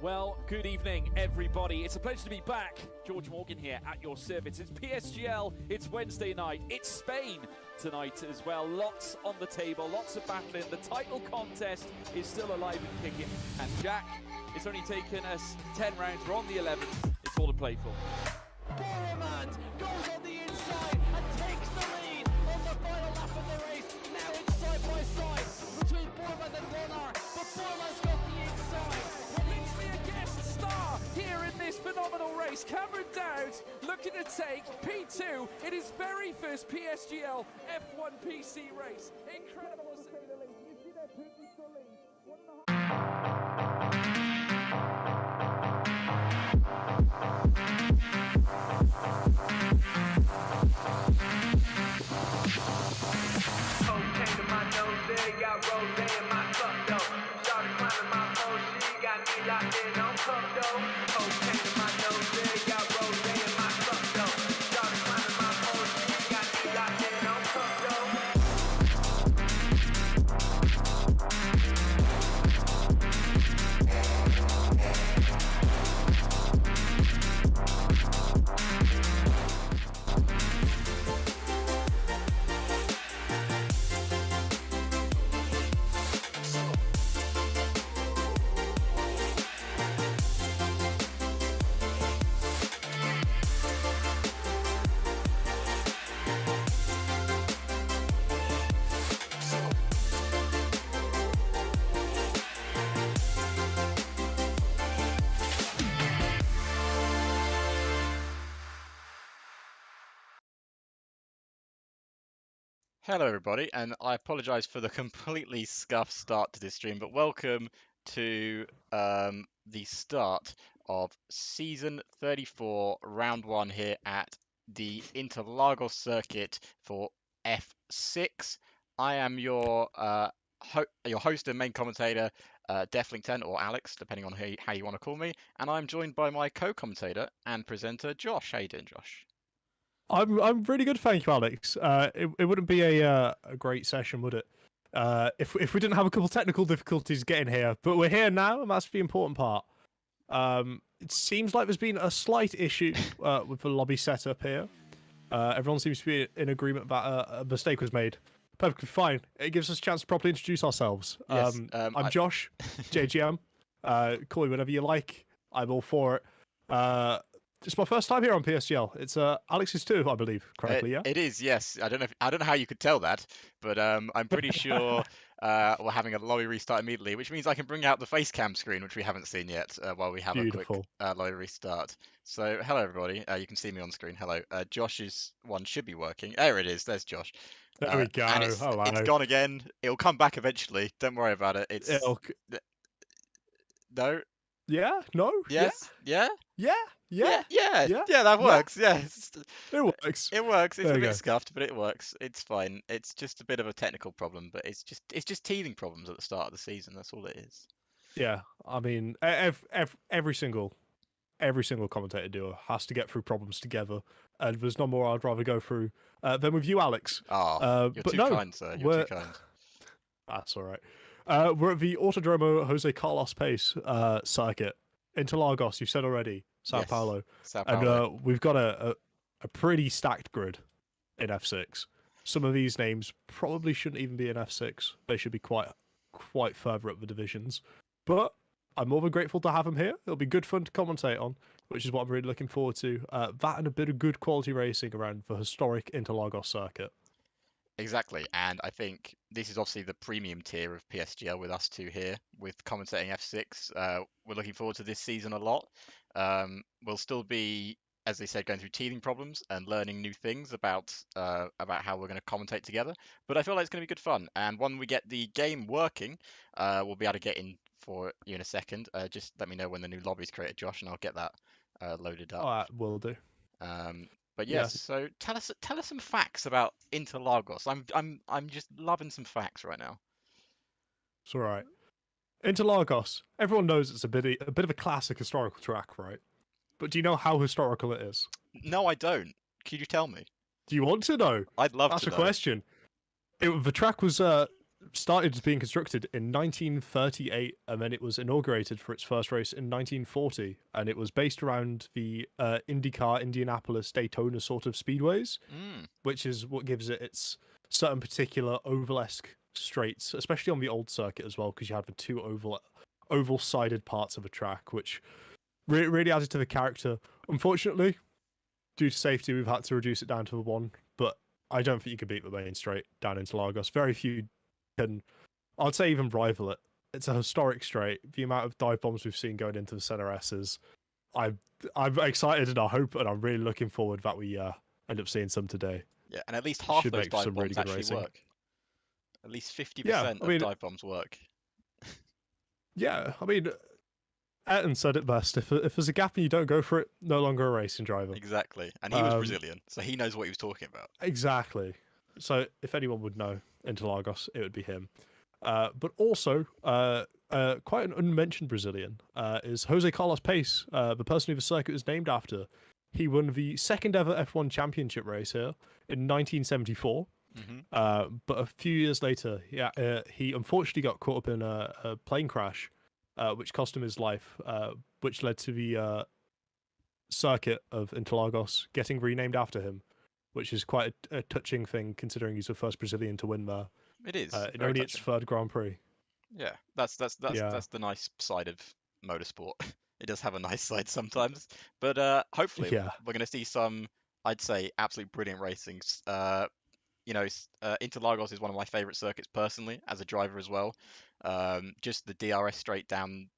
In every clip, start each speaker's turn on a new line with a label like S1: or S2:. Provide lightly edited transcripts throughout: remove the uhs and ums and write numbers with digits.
S1: Well, good evening, everybody. It's a pleasure to be back. George Morgan here at your service. It's PSGL, it's Wednesday night, it's Spain tonight as well. Lots on the table, lots of battling. The title contest is still alive and kicking. And Jack, it's only taken us 10 rounds. We're on the 11th. It's all to play for.
S2: Boromant goes on the inside and takes the lead on the final lap of the race. Now it's side by side between Boromant and Warner, but Boromant's got the inside.
S1: Literally a guest star here in this phenomenal race. Cameron Dowd looking to take P2 in his very first PSGL F1 PC race. Incredible to say the least. You see that Putin to lead.
S3: Cocaine in my nose, got rose in my cup though. Started climbing my phone, she got me locked in on cup though. Cocaine in my nose, got rose in my cup though. Started climbing my phone, she got me locked in on cup though.
S4: Hello everybody, and I apologise for the completely scuffed start to this stream, but welcome to the start of Season 34, Round 1 here at the Interlagos circuit for F6. I am your host and main commentator, Deflington, or Alex, depending on how you want to call me, and I'm joined by my co-commentator and presenter, Josh. How you doing, Josh?
S5: I'm really good, thank you, Alex. It wouldn't be a great session, would it? If we didn't have a couple technical difficulties getting here, but we're here now, and that's the important part. It seems like there's been a slight issue with the lobby setup here. Everyone seems to be in agreement that a mistake was made. Perfectly fine. It gives us a chance to properly introduce ourselves.
S4: Yes,
S5: I'm Josh, JGM. Call me whatever you like. I'm all for it. It's my first time here on PSGL. It's Alex's too, I believe, correctly, yeah?
S4: It is, yes. I don't know how you could tell that, but I'm pretty sure we're having a lobby restart immediately, which means I can bring out the face cam screen, which we haven't seen yet, while we have
S5: Beautiful.
S4: a quick lobby restart. So, hello everybody. You can see me on screen. Hello. Josh's one should be working. There it is. There's Josh.
S5: There we go.
S4: And it's gone again. It'll come back eventually. Don't worry about it. No.
S5: Yeah. No.
S4: Yes. Yeah.
S5: Yeah.
S4: Yeah, that works. Yeah.
S5: It works.
S4: It works. It's
S5: There
S4: a
S5: you
S4: bit
S5: go.
S4: scuffed, but it works. It's fine. It's just a bit of a technical problem, but it's just teething problems at the start of the season. That's all it is.
S5: Yeah, I mean, every single commentator duo has to get through problems together, and there's no more I'd rather go through than with you, Alex.
S4: Oh, you're
S5: but
S4: too
S5: no,
S4: kind, sir. You're too kind.
S5: That's all right. We're at the Autodromo Jose Carlos Pace circuit. Interlagos, you've said already. Sao
S4: Yes,
S5: Paulo.
S4: Sao Paulo.
S5: And we've got a pretty stacked grid in F6. Some of these names probably shouldn't even be in F6. They should be quite further up the divisions. But I'm more than grateful to have him here. It'll be good fun to commentate on. which is what I'm really looking forward to. That and a bit of good quality racing around the historic Interlagos circuit.
S4: Exactly, and I think this is obviously the premium tier of PSGL with us two here, with commentating F6. We're looking forward to this season a lot. We'll still be, as they said, going through teething problems and learning new things about how we're going to commentate together. But I feel like it's going to be good fun, and when we get the game working, we'll be able to get in for you in a second. Just let me know when the new lobby's created, Josh, and I'll get that loaded up.
S5: All right, will do.
S4: Um, but
S5: Yeah,
S4: yes, so tell us some facts about Interlagos. I'm just loving some facts right now.
S5: it's all right. Interlagos. Everyone knows it's a bit of a classic historical track, right? But do you know how historical it is?
S4: No, I don't. Could you tell me?
S5: Do you want to know?
S4: I'd love
S5: That's
S4: to
S5: a
S4: know.
S5: question. The track was started being constructed in 1938, and then it was inaugurated for its first race in 1940, and it was based around the IndyCar, Indianapolis, Daytona sort of speedways,
S4: Mm,
S5: which is what gives it its certain particular ovalesque straights, especially on the old circuit as well, because you had the two oval-sided parts of the track, which really added to the character. Unfortunately, due to safety, we've had to reduce it down to one, but I don't think you can beat the main straight down into Lagos. Very few can, I'd say, even rival it. It's a historic straight. The amount of dive bombs we've seen going into the center S's, I'm excited and I hope and I'm really looking forward that we end up seeing some today.
S4: yeah, and at least half
S5: Should
S4: those
S5: make for
S4: dive
S5: some really
S4: bombs
S5: good
S4: actually
S5: racing.
S4: work. At least
S5: Yeah,
S4: 50%
S5: I
S4: of
S5: mean,
S4: dive bombs work.
S5: Ayrton said it best. If there's a gap and you don't go for it, no longer a racing driver.
S4: Exactly. And he was
S5: Um,
S4: Brazilian, so he knows what he was talking about.
S5: Exactly. So if anyone would know Interlagos, it would be him. But also, quite an unmentioned Brazilian is Jose Carlos Pace, the person who the circuit is named after. He won the second ever F1 championship race here in 1974.
S4: Hmm.
S5: But a few years later, he unfortunately got caught up in a plane crash, which cost him his life, which led to the circuit of Interlagos getting renamed after him, which is quite a touching thing considering he's the first Brazilian to win there
S4: It is
S5: in
S4: very
S5: only its
S4: touching.
S5: third Grand Prix.
S4: Yeah, that's
S5: Yeah,
S4: the nice side of motorsport. It does have a nice side sometimes, but hopefully
S5: yeah,
S4: we're going to see some, I'd say, absolute brilliant racing. Interlagos is one of my favorite circuits personally as a driver as well. Just the DRS straight down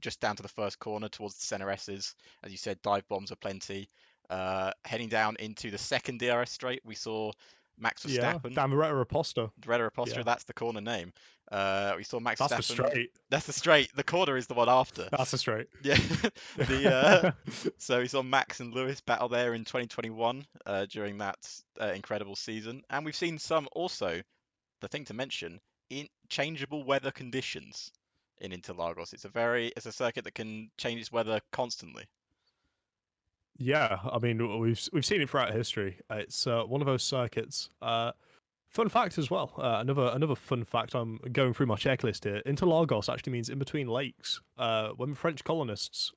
S4: just down to the first corner towards the center S's. As you said, dive bombs are plenty. Heading down into the second DRS straight, we saw Max
S5: yeah.
S4: Verstappen.
S5: Damaretta Aposta.
S4: Reda Apostra,
S5: Yeah,
S4: that's the corner name. We saw Max
S5: that's the
S4: Verstappen.
S5: straight.
S4: That's the straight. The corner is the one after.
S5: That's the straight.
S4: Yeah. So we saw Max and Lewis battle there in 2021 during that incredible season, and we've seen some also. The thing to mention in changeable weather conditions in Interlagos. It's a circuit that can change its weather constantly.
S5: Yeah, I mean we've seen it throughout history. It's one of those circuits. Fun fact as well. Another fun fact. I'm going through my checklist here. Interlagos actually means in between lakes. When the French colonists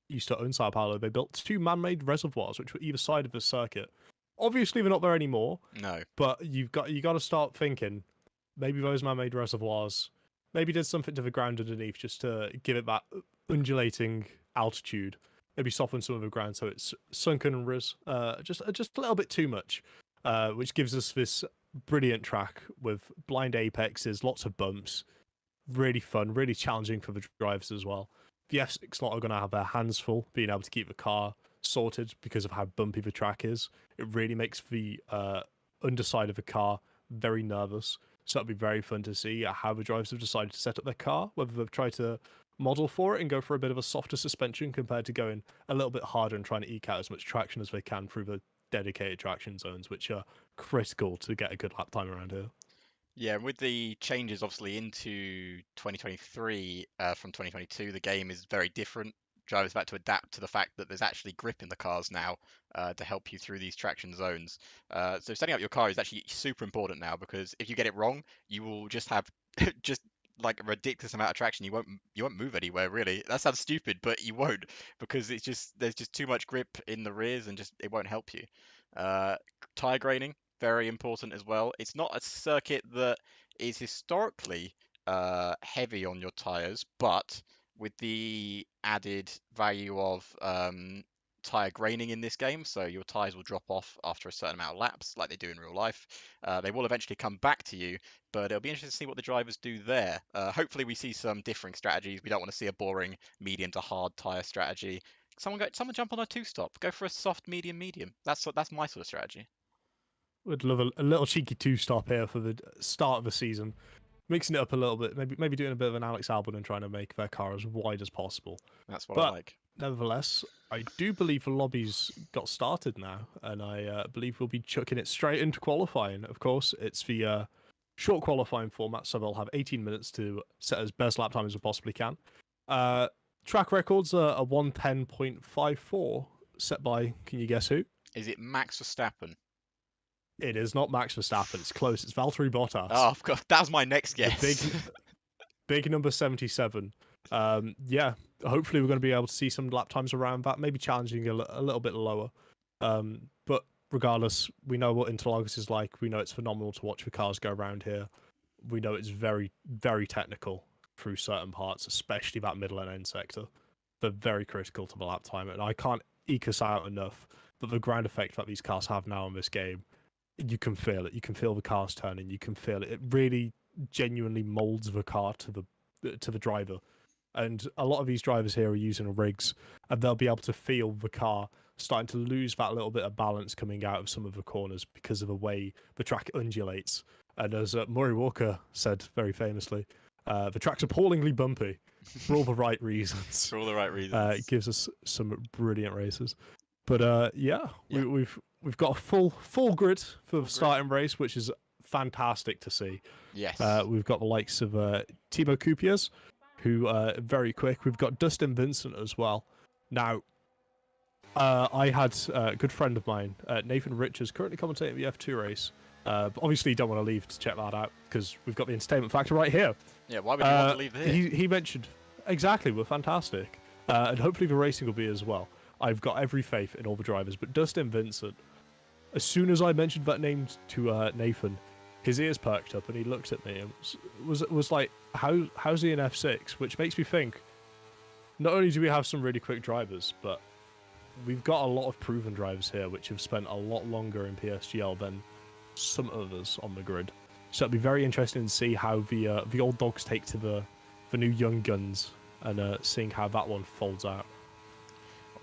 S5: used to own Sao Paulo, they built two man-made reservoirs which were either side of the circuit. Obviously, they're not there anymore.
S4: No.
S5: But you got to start thinking. Maybe those man-made reservoirs maybe did something to the ground underneath just to give it that undulating altitude. Maybe soften some of the ground so it's sunken and just a little bit too much, which gives us this brilliant track with blind apexes, lots of bumps, really fun, really challenging for the drivers as well. The F6 lot are going to have their hands full being able to keep the car sorted because of how bumpy the track is. It really makes the underside of the car very nervous. So that'll be very fun to see how the drivers have decided to set up their car, whether they've tried to model for it and go for a bit of a softer suspension compared to going a little bit harder and trying to eke out as much traction as they can through the dedicated traction zones, which are critical to get a good lap time around here.
S4: Yeah, with the changes obviously into 2023 from 2022, the game is very different. Drivers have had to adapt to the fact that there's actually grip in the cars now to help you through these traction zones. So setting up your car is actually super important now because if you get it wrong, you will just have just like a ridiculous amount of traction. You won't move anywhere really. That sounds stupid, but you won't because there's just too much grip in the rears and just it won't help you. Tire graining very important as well. It's not a circuit that is historically heavy on your tires, but with the added value of tire graining in this game, so your tires will drop off after a certain amount of laps, like they do in real life. They will eventually come back to you, but it'll be interesting to see what the drivers do there. Hopefully, we see some differing strategies. We don't want to see a boring medium to hard tire strategy. Someone jump on a two-stop. Go for a soft medium medium. That's my sort of strategy.
S5: Would love a little cheeky two-stop here for the start of the season, mixing it up a little bit. Maybe doing a bit of an Alex Albon and trying to make their car as wide as possible.
S4: That's what I
S5: But
S4: like.
S5: nevertheless, I do believe the lobby's got started now, and I believe we'll be chucking it straight into qualifying. Of course, it's the short qualifying format, so they'll have 18 minutes to set as best lap time as they possibly can. Track records are a 1:10.54 set by, can you guess who?
S4: Is it Max Verstappen?
S5: It is not Max Verstappen. It's close. It's Valtteri Bottas.
S4: Oh, of course. That was my next guess.
S5: Big number 77. Yeah, hopefully we're going to be able to see some lap times around that, maybe challenging a little bit lower. But regardless, we know what Interlagos is like. We know it's phenomenal to watch the cars go around here. We know it's very, very technical through certain parts, especially that middle and end sector. They're very critical to the lap time, and I can't eke us out enough. But the ground effect that these cars have now in this game, you can feel it. You can feel the cars turning. You can feel it. It really genuinely molds the car to the driver. And a lot of these drivers here are using rigs, and they'll be able to feel the car starting to lose that little bit of balance coming out of some of the corners because of the way the track undulates. And as Murray Walker said very famously, the track's appallingly bumpy for all the right reasons.
S4: For all the right reasons.
S5: It gives us some brilliant races. But yeah. We've got a full grid for the starting race, which is fantastic to see.
S4: Yes.
S5: We've got the likes of Timo Kupias, who are very quick. We've got Dustin Vincent as well. Now, I had a good friend of mine, Nathan Richards, currently commentating the F2 race. But obviously, you don't want to leave to check that out because we've got the entertainment factor right here.
S4: Yeah, why would you want to leave here?
S5: He mentioned, exactly, we're fantastic. And hopefully the racing will be as well. I've got every faith in all the drivers. But Dustin Vincent, as soon as I mentioned that name to Nathan, his ears perked up and he looked at me and was like, how's he in F6? Which makes me think, not only do we have some really quick drivers, but we've got a lot of proven drivers here which have spent a lot longer in PSGL than some others on the grid. So it'll be very interesting to see how the old dogs take to the new young guns and seeing how that one folds out.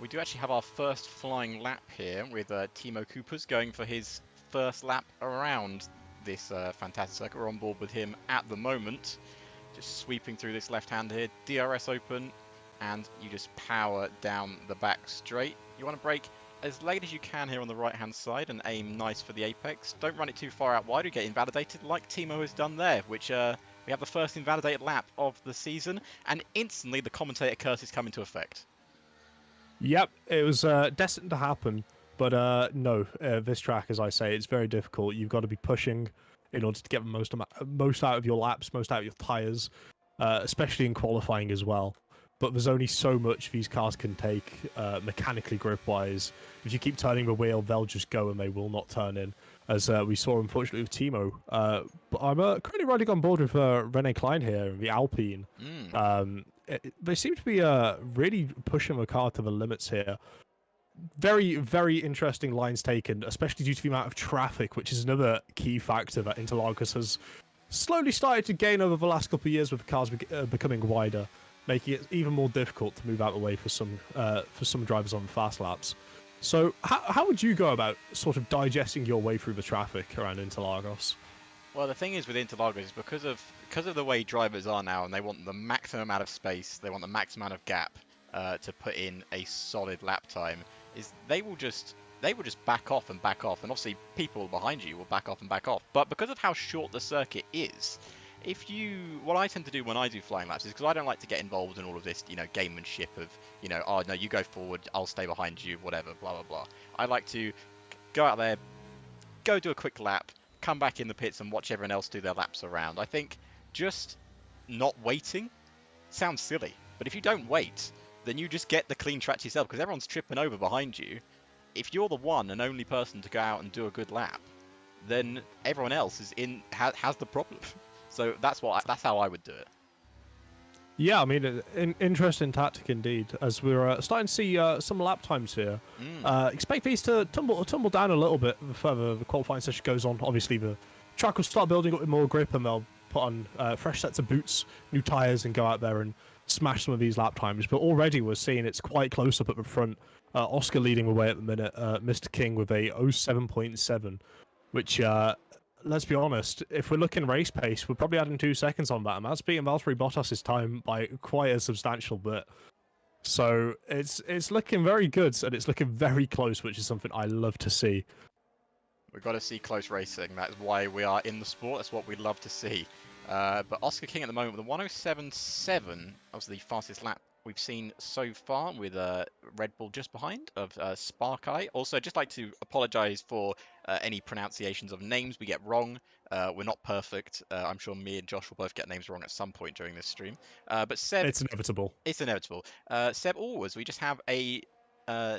S4: We do actually have our first flying lap here with Timo Coopers going for his first lap around this fantastic circuit. We're on board with him at the moment. Just sweeping through this left hand here, DRS open, and you just power down the back straight. You want to brake as late as you can here on the right hand side and aim nice for the apex. Don't run it too far out wide or get invalidated like Timo has done there, which we have the first invalidated lap of the season, and instantly the commentator curses come into effect.
S5: Yep, it was destined to happen, but no, this track, as I say, it's very difficult. You've got to be pushing in order to get the most out of your laps, most out of your tyres, especially in qualifying as well. But there's only so much these cars can take mechanically grip-wise. If you keep turning the wheel, they'll just go and they will not turn in, as we saw, unfortunately, with Timo. But I'm currently riding on board with Rene Klein here, the Alpine. They seem to be really pushing the car to the limits here. Very, very interesting lines taken, especially due to the amount of traffic, which is another key factor that Interlagos has slowly started to gain over the last couple of years with the cars becoming wider, making it even more difficult to move out of the way for some drivers on fast laps. So how would you go about sort of digesting your way through the traffic around Interlagos?
S4: Well, the thing is with Interlagos is because of the way drivers are now, and they want the maximum amount of space, they want the maximum amount of gap to put in a solid lap time, is they will just back off, and obviously people behind you will back off and back off. But because of how short the circuit is, what I tend to do when I do flying laps is, because I don't like to get involved in all of this, gamemanship of, oh no, you go forward, I'll stay behind you, whatever, blah blah blah. I like to go out there, go do a quick lap, come back in the pits and watch everyone else do their laps around. I think just not waiting sounds silly, but if you don't wait, then you just get the clean track yourself, because everyone's tripping over behind you. If you're the one and only person to go out and do a good lap, then everyone else has the problem. So that's how I would do it.
S5: Yeah, I mean, interesting tactic indeed. As we're starting to see some lap times here. Expect these to tumble down a little bit the further the qualifying session goes on. Obviously, the track will start building up with more grip, and they'll put on fresh sets of boots, new tires, and go out there and smash some of these lap times. But already we're seeing it's quite close up at the front. Oscar leading the way at the minute. Mr. King with a 07.7, which let's be honest, if we're looking race pace, we're probably adding 2 seconds on that, and that's beating Valtteri Bottas's time by quite a substantial bit. So it's looking very good, and it's looking very close, which is something I love to see.
S4: We've got to see close racing. That's why we are in the sport. That's what we love to see. But Oscar King at the moment with a 107.7, obviously the fastest lap we've seen so far, with Red Bull just behind of Sparkeye. Also, I'd just like to apologise for any pronunciations of names we get wrong. We're not perfect. I'm sure me and Josh will both get names wrong at some point during this stream. But Seb,
S5: It's inevitable.
S4: It's inevitable. Seb, always, we just have a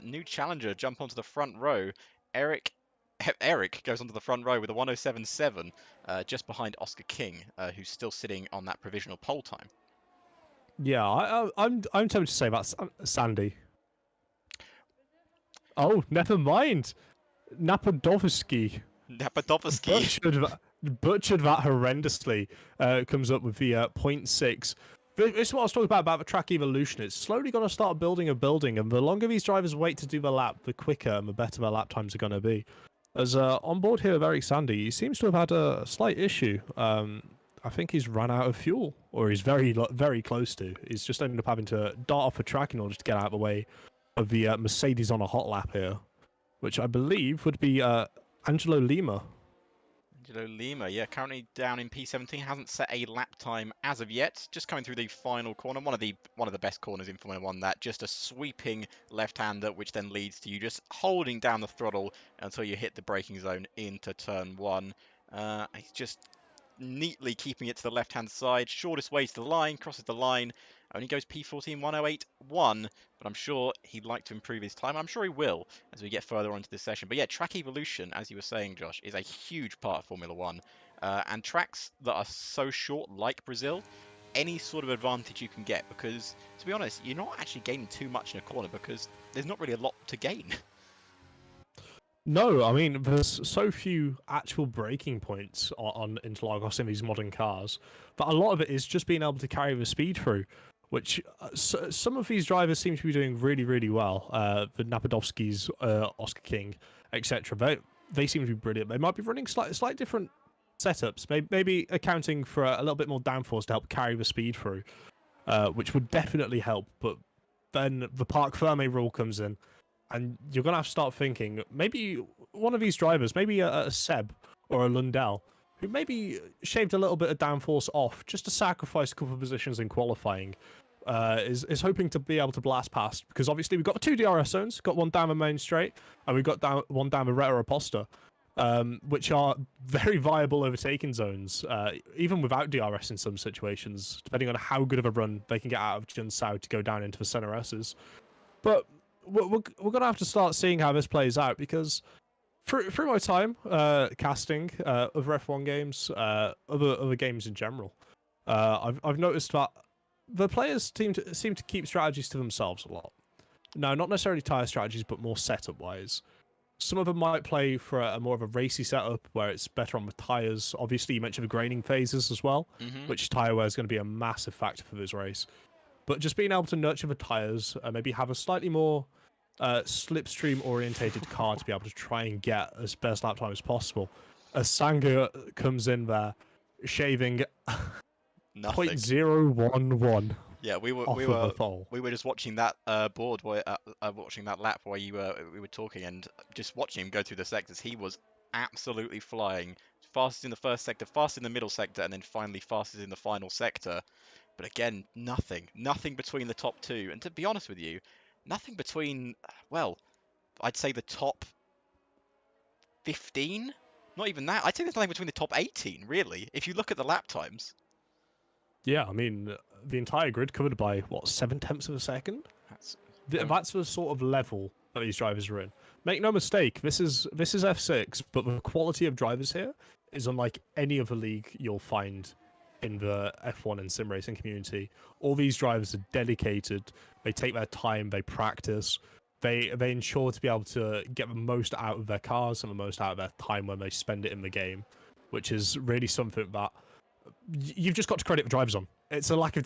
S4: new challenger jump onto the front row. Eric goes onto the front row with a 107.7, just behind Oscar King, who's still sitting on that provisional pole time.
S5: Yeah, I'm tempted to say that's Sandy. Oh, never mind. Napadovsky. Butchered that horrendously. Comes up with the 0.6. This is what I was talking about the track evolution. It's slowly going to start building, and the longer these drivers wait to do the lap, the quicker and the better their lap times are going to be. As on board here with Eric Sandy, he seems to have had a slight issue. I think he's run out of fuel, or he's very close to. He's just ended up having to dart off the track in order to get out of the way of the Mercedes on a hot lap here, which I believe would be Angelo Lima.
S4: Angelo Lima, yeah, currently down in P17, hasn't set a lap time as of yet. Just coming through the final corner, one of the best corners in Formula One. That just a sweeping left-hander, which then leads to you just holding down the throttle until you hit the braking zone into turn one. He's just neatly keeping it to the left-hand side, shortest way to the line, crosses the line, only goes P14 108.1, but I'm sure he'd like to improve his time. I'm sure he will as we get further onto this session. But yeah, track evolution, as you were saying, Josh, is a huge part of Formula One, and tracks that are so short, like Brazil, any sort of advantage you can get, because to be honest, you're not actually gaining too much in a corner because there's not really a lot to gain.
S5: No, I mean, there's so few actual braking points on Interlagos in these modern cars, but a lot of it is just being able to carry the speed through, which some of these drivers seem to be doing really, really well. The Napadovskis, Oscar King, etc. They seem to be brilliant. They might be running slightly different setups, maybe accounting for a little bit more downforce to help carry the speed through, which would definitely help. But then the Parc Ferme rule comes in, and you're going to have to start thinking, maybe one of these drivers, maybe a Seb or a Lundell, who maybe shaved a little bit of downforce off just to sacrifice a couple of positions in qualifying, is hoping to be able to blast past. Because obviously we've got 2 DRS zones, got one down the main straight, and we've got one down the Reta Aposta, which are very viable overtaking zones, even without DRS in some situations, depending on how good of a run they can get out of Jinsao to go down into the center S's. But we're going to have to start seeing how this plays out, because through my time casting other F1 games, other games in general, I've noticed that the players seem to keep strategies to themselves a lot. Now, not necessarily tyre strategies, but more setup-wise. Some of them might play for a more of a racy setup where it's better on the tyres. Obviously, you mentioned the graining phases as well, which tyre wear is going to be a massive factor for this race. But just being able to nurture the tyres, maybe have a slightly more slipstream-orientated car to be able to try and get as best lap time as possible. As Sanga comes in there, shaving 0.011.
S4: Yeah, we were just watching that watching that lap while we were talking, and just watching him go through the sectors. He was absolutely flying, fastest in the first sector, fastest in the middle sector, and then finally fastest in the final sector. But again, nothing between the top two. And to be honest with you, nothing between, well, I'd say the top 15? Not even that. I'd say there's nothing between the top 18, really, if you look at the lap times.
S5: Yeah, I mean, the entire grid covered by, what, 0.7 of a second? That's the sort of level that these drivers are in. Make no mistake, this is F6, but the quality of drivers here is unlike any other league you'll find in the F1 and sim racing community. All these drivers are dedicated. They take their time. They practice. They ensure to be able to get the most out of their cars and the most out of their time when they spend it in the game, which is really something that you've just got to credit the drivers on. It's a lack of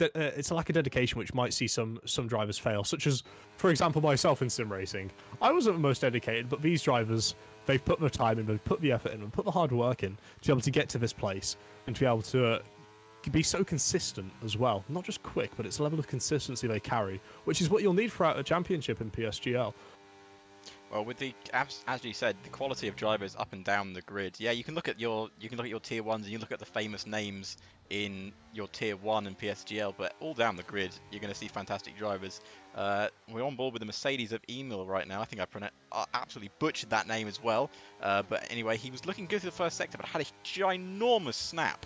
S5: dedication which might see some drivers fail, such as, for example, myself in sim racing. I wasn't the most dedicated, but these drivers, they've put the time in, they've put the effort in, and put the hard work in to be able to get to this place and to be able to be so consistent as well. Not just quick, but it's a level of consistency they carry, which is what you'll need throughout a championship in PSGL.
S4: Well, with the as you said, the quality of drivers up and down the grid. Yeah, you can look at your tier ones and you look at the famous names in your tier 1 and PSGL, but all down the grid you're going to see fantastic drivers. We're on board with the Mercedes of Emil right now. I think I absolutely butchered that name as well. But anyway, he was looking good through the first sector, but had a ginormous snap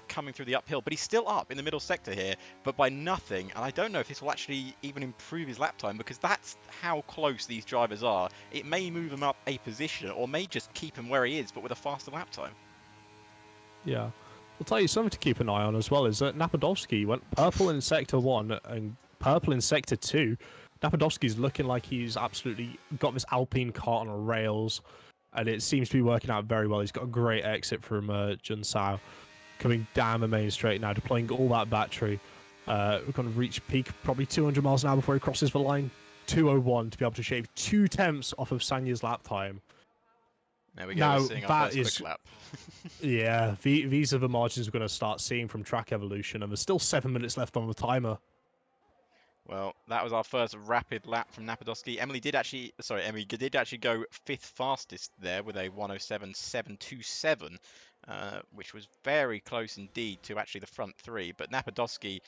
S4: coming through the uphill. But he's still up in the middle sector here, but by nothing. And I don't know if this will actually even improve his lap time, because that's how close these drivers are. It may move him up a position, or may just keep him where he is, but with a faster lap time.
S5: Yeah. I'll tell you something to keep an eye on as well is that Napadovsky went purple in Sector 1 and purple in Sector 2. Napadovsky's looking like he's absolutely got this Alpine car on rails, and it seems to be working out very well. He's got a great exit from Junsao, coming down the main straight now, deploying all that battery. We're going to reach peak probably 200 miles an hour before he crosses the line. 201 to be able to shave 2/10 off of Sanya's lap time.
S4: There we go.
S5: Now,
S4: we're seeing our
S5: that
S4: first
S5: is-
S4: quick lap.
S5: Yeah, these are the margins we're going to start seeing from track evolution, and there's still 7 minutes left on the timer.
S4: Well, that was our first rapid lap from Napadovsky. Emily did actually go 5th fastest there with a 107.727, which was very close indeed to actually the front 3. But Napadovsky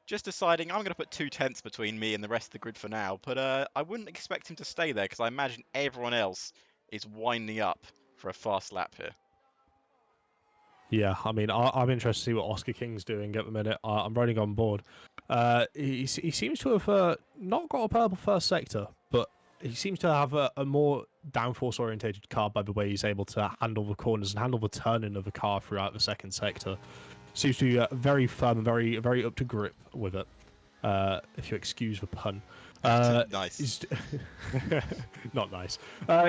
S4: just deciding, I'm going to put 2/10 between me and the rest of the grid for now. But I wouldn't expect him to stay there, because I imagine everyone else is winding up for a fast lap here.
S5: Yeah, I mean, I'm interested to see what Oscar King's doing at the minute. I'm running on board. He seems to have not got a purple first sector, but he seems to have a more downforce orientated car by the way he's able to handle the corners and handle the turning of the car throughout the second sector. Seems to be very firm and very up to grip with it, if you excuse the pun.
S4: Nice.
S5: Not nice.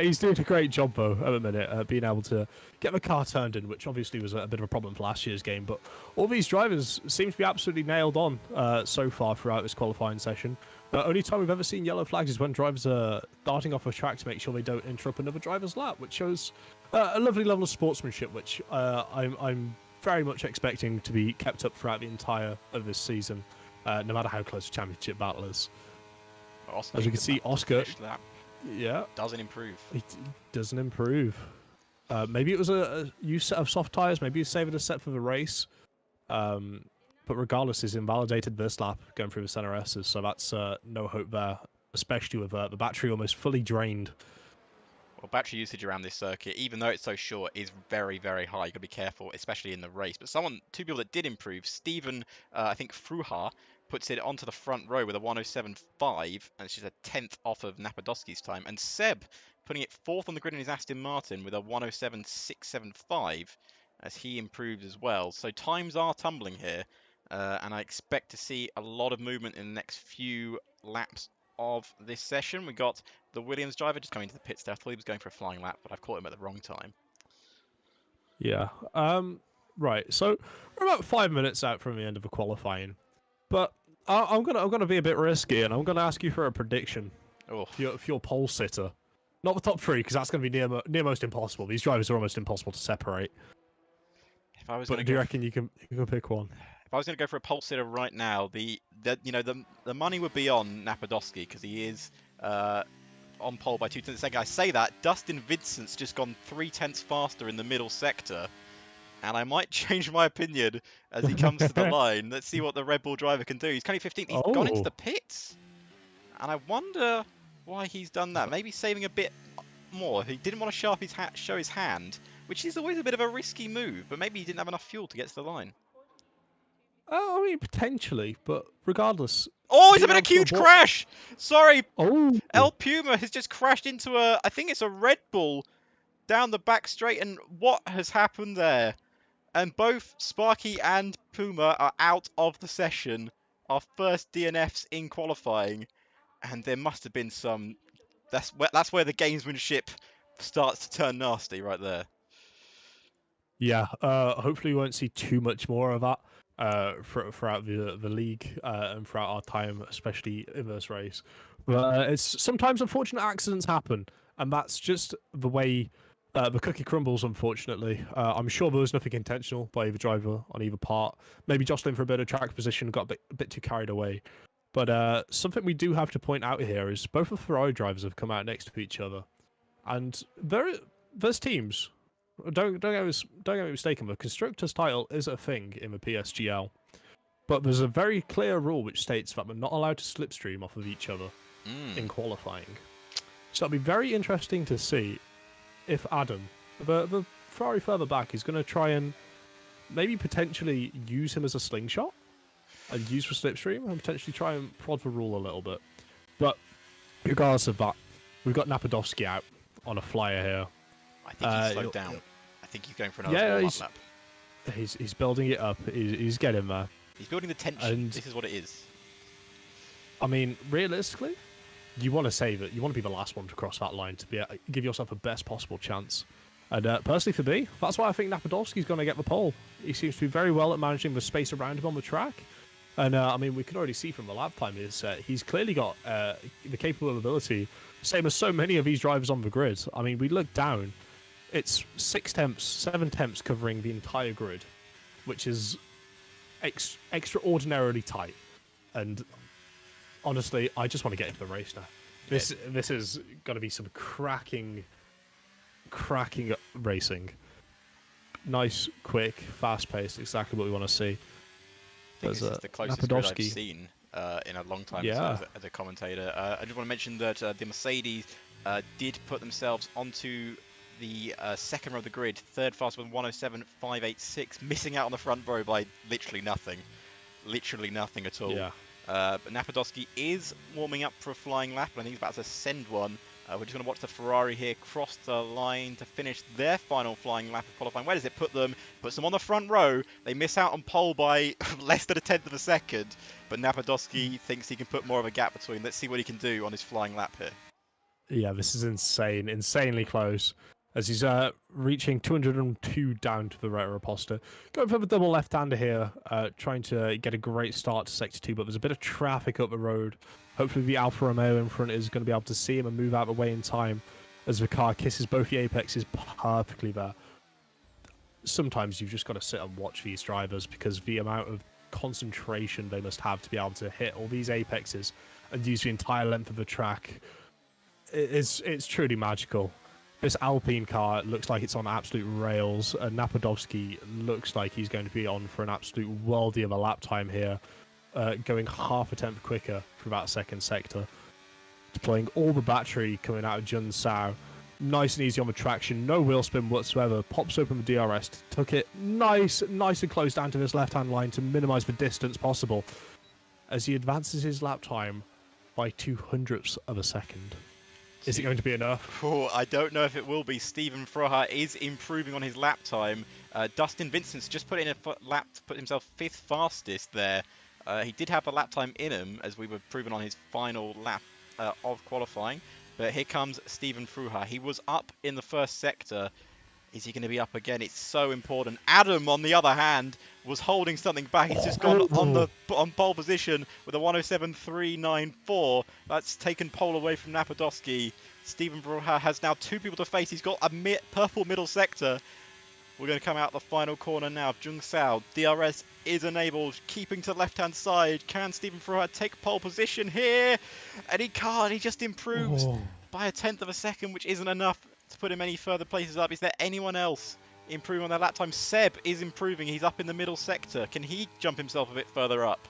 S5: He's doing a great job though at the minute, being able to get the car turned in, which obviously was a bit of a problem for last year's game. But all these drivers seem to be absolutely nailed on so far throughout this qualifying session. The only time we've ever seen yellow flags is when drivers are darting off a track to make sure they don't interrupt another driver's lap, which shows a lovely level of sportsmanship, which I'm very much expecting to be kept up throughout the entire of this season, no matter how close the championship battle is.
S4: Oscar,
S5: As you can see, Oscar,
S4: lap
S5: yeah,
S4: doesn't improve.
S5: it doesn't improve. Maybe it was a used set of soft tires. Maybe he saved a set for the race. But regardless, he's invalidated this lap going through the center S's, so that's no hope there, especially with the battery almost fully drained.
S4: Well, battery usage around this circuit, even though it's so short, is very, very high. You've got to be careful, especially in the race. But two people that did improve, Stephen, I think Fruha, puts it onto the front row with a 107.5, and it's just a 10th off of Napadovsky's time. And Seb putting it 4th on the grid in his Aston Martin with a 107.675, as he improves as well. So times are tumbling here, and I expect to see a lot of movement in the next few laps of this session. We got the Williams driver just coming to the pit stop. I thought he was going for a flying lap, but I've caught him at the wrong time.
S5: Yeah. Right. So we're about 5 minutes out from the end of the qualifying, but I'm gonna be a bit risky, and I'm gonna ask you for a prediction.
S4: Oh,
S5: For your pole sitter, not the top 3, because that's gonna be near most impossible. These drivers are almost impossible to separate.
S4: if I was
S5: But
S4: going
S5: do
S4: to
S5: you reckon you can pick one?
S4: If I was going to go for a pole sitter right now, the money would be on Napadovsky, because he is on pole by 2/10 second. I say that Dustin Vincent's just gone 3/10 faster in the middle sector, and I might change my opinion as he comes to the line. Let's see what the Red Bull driver can do. He's currently 15th. He's gone into
S5: Oh.
S4: the pits, and I wonder why he's done that. Maybe saving a bit more. He didn't want to show his hand, which is always a bit of a risky move. But maybe he didn't have enough fuel to get to the line.
S5: Oh, I mean, potentially, but regardless.
S4: Oh, it's a
S5: being
S4: bit of
S5: able
S4: huge
S5: to avoid-
S4: crash! Sorry,
S5: Oh.
S4: El Puma has just crashed into I think it's a Red Bull down the back straight, and what has happened there? And both Sparky and Puma are out of the session. Our first DNFs in qualifying. And there must have been some... That's where the gamesmanship starts to turn nasty right there.
S5: Yeah, hopefully we won't see too much more of that throughout the league and throughout our time, especially in this race. But it's sometimes unfortunate accidents happen, and that's just the way the cookie crumbles, unfortunately. I'm sure there was nothing intentional by either driver on either part. Maybe jostling for a bit of track position, got a bit too carried away. But something we do have to point out here is both of the Ferrari drivers have come out next to each other. And there's teams. Don't get me mistaken, the constructors title is a thing in the PSGL, but there's a very clear rule which states that we're not allowed to slipstream off of each other in qualifying. So it'll be very interesting to see if Adam, the Ferrari further back, is going to try and maybe potentially use him as a slingshot and use for slipstream and potentially try and prod the rule a little bit. But regardless of that, we've got Napadovsky out on a flyer here.
S4: I think he's slowed down. I think he's going for another warm-up lap.
S5: He's building it up. He's getting there.
S4: He's building the tension.
S5: And
S4: this is what it is.
S5: I mean, realistically, you want to save it. You want to be the last one to cross that line to give yourself the best possible chance. And personally, for me, that's why I think Napadovsky's going to get the pole. He seems to be very well at managing the space around him on the track. And I mean, we can already see from the lap time is he's clearly got the capable ability, same as so many of these drivers on the grid. I mean, we look down. It's 6 temps, 7 temps covering the entire grid, which is extraordinarily tight. And honestly, I just want to get into the race now. This is going to be some cracking racing. Nice, quick, fast-paced, exactly what we want to see.
S4: I think this is the closest grid I've seen in a long time as a commentator. I just want to mention that the Mercedes did put themselves onto the second row of the grid, third fast with 107.586, missing out on the front row by literally nothing at all.
S5: Yeah.
S4: But Napadovsky is warming up for a flying lap, and I think he's about to send one. We're just going to watch the Ferrari here cross the line to finish their final flying lap of qualifying. Where does it put them? Puts them on the front row. They miss out on pole by less than a tenth of a second, but Napadovsky thinks he can put more of a gap between. Let's see what he can do on his flying lap here.
S5: Yeah, this is insane, insanely close. As he's reaching 202 down to the Retroposter. Going for the double left-hander here, trying to get a great start to Sector 2, but there's a bit of traffic up the road. Hopefully the Alfa Romeo in front is going to be able to see him and move out of the way in time as the car kisses both the apexes perfectly there. Sometimes you've just got to sit and watch these drivers because the amount of concentration they must have to be able to hit all these apexes and use the entire length of the track. It's truly magical. This Alpine car looks like it's on absolute rails, and Napadovsky looks like he's going to be on for an absolute worldie of a lap time here, going half a tenth quicker for that second sector. Deploying all the battery coming out of Jun Sao. Nice and easy on the traction, no wheel spin whatsoever. Pops open the DRS, took it nice and close down to this left-hand line to minimise the distance possible as he advances his lap time by 200ths of a second. Is it going to be enough?
S4: Oh, I don't know if it will be. Steven Froha is improving on his lap time. Dustin Vincent's just put in a lap to put himself 5th fastest there. He did have a lap time in him, as we were proven on his final lap of qualifying. But here comes Steven Froha. He was up in the first sector. Is he going to be up again? It's so important. Adam, on the other hand, was holding something back. He's just gone on pole position with a 107.394. That's taken pole away from Napadovsky. Steven Froha has now 2 people to face. He's got a purple middle sector. We're going to come out the final corner now. Jung Sao, DRS is enabled, keeping to the left-hand side. Can Steven Froha take pole position here? And he can't. He just improves by a tenth of a second, which isn't enough to put him any further places up. Is there anyone else improving on their lap time? Seb is improving. He's up in the middle sector. Can he jump himself a bit further up?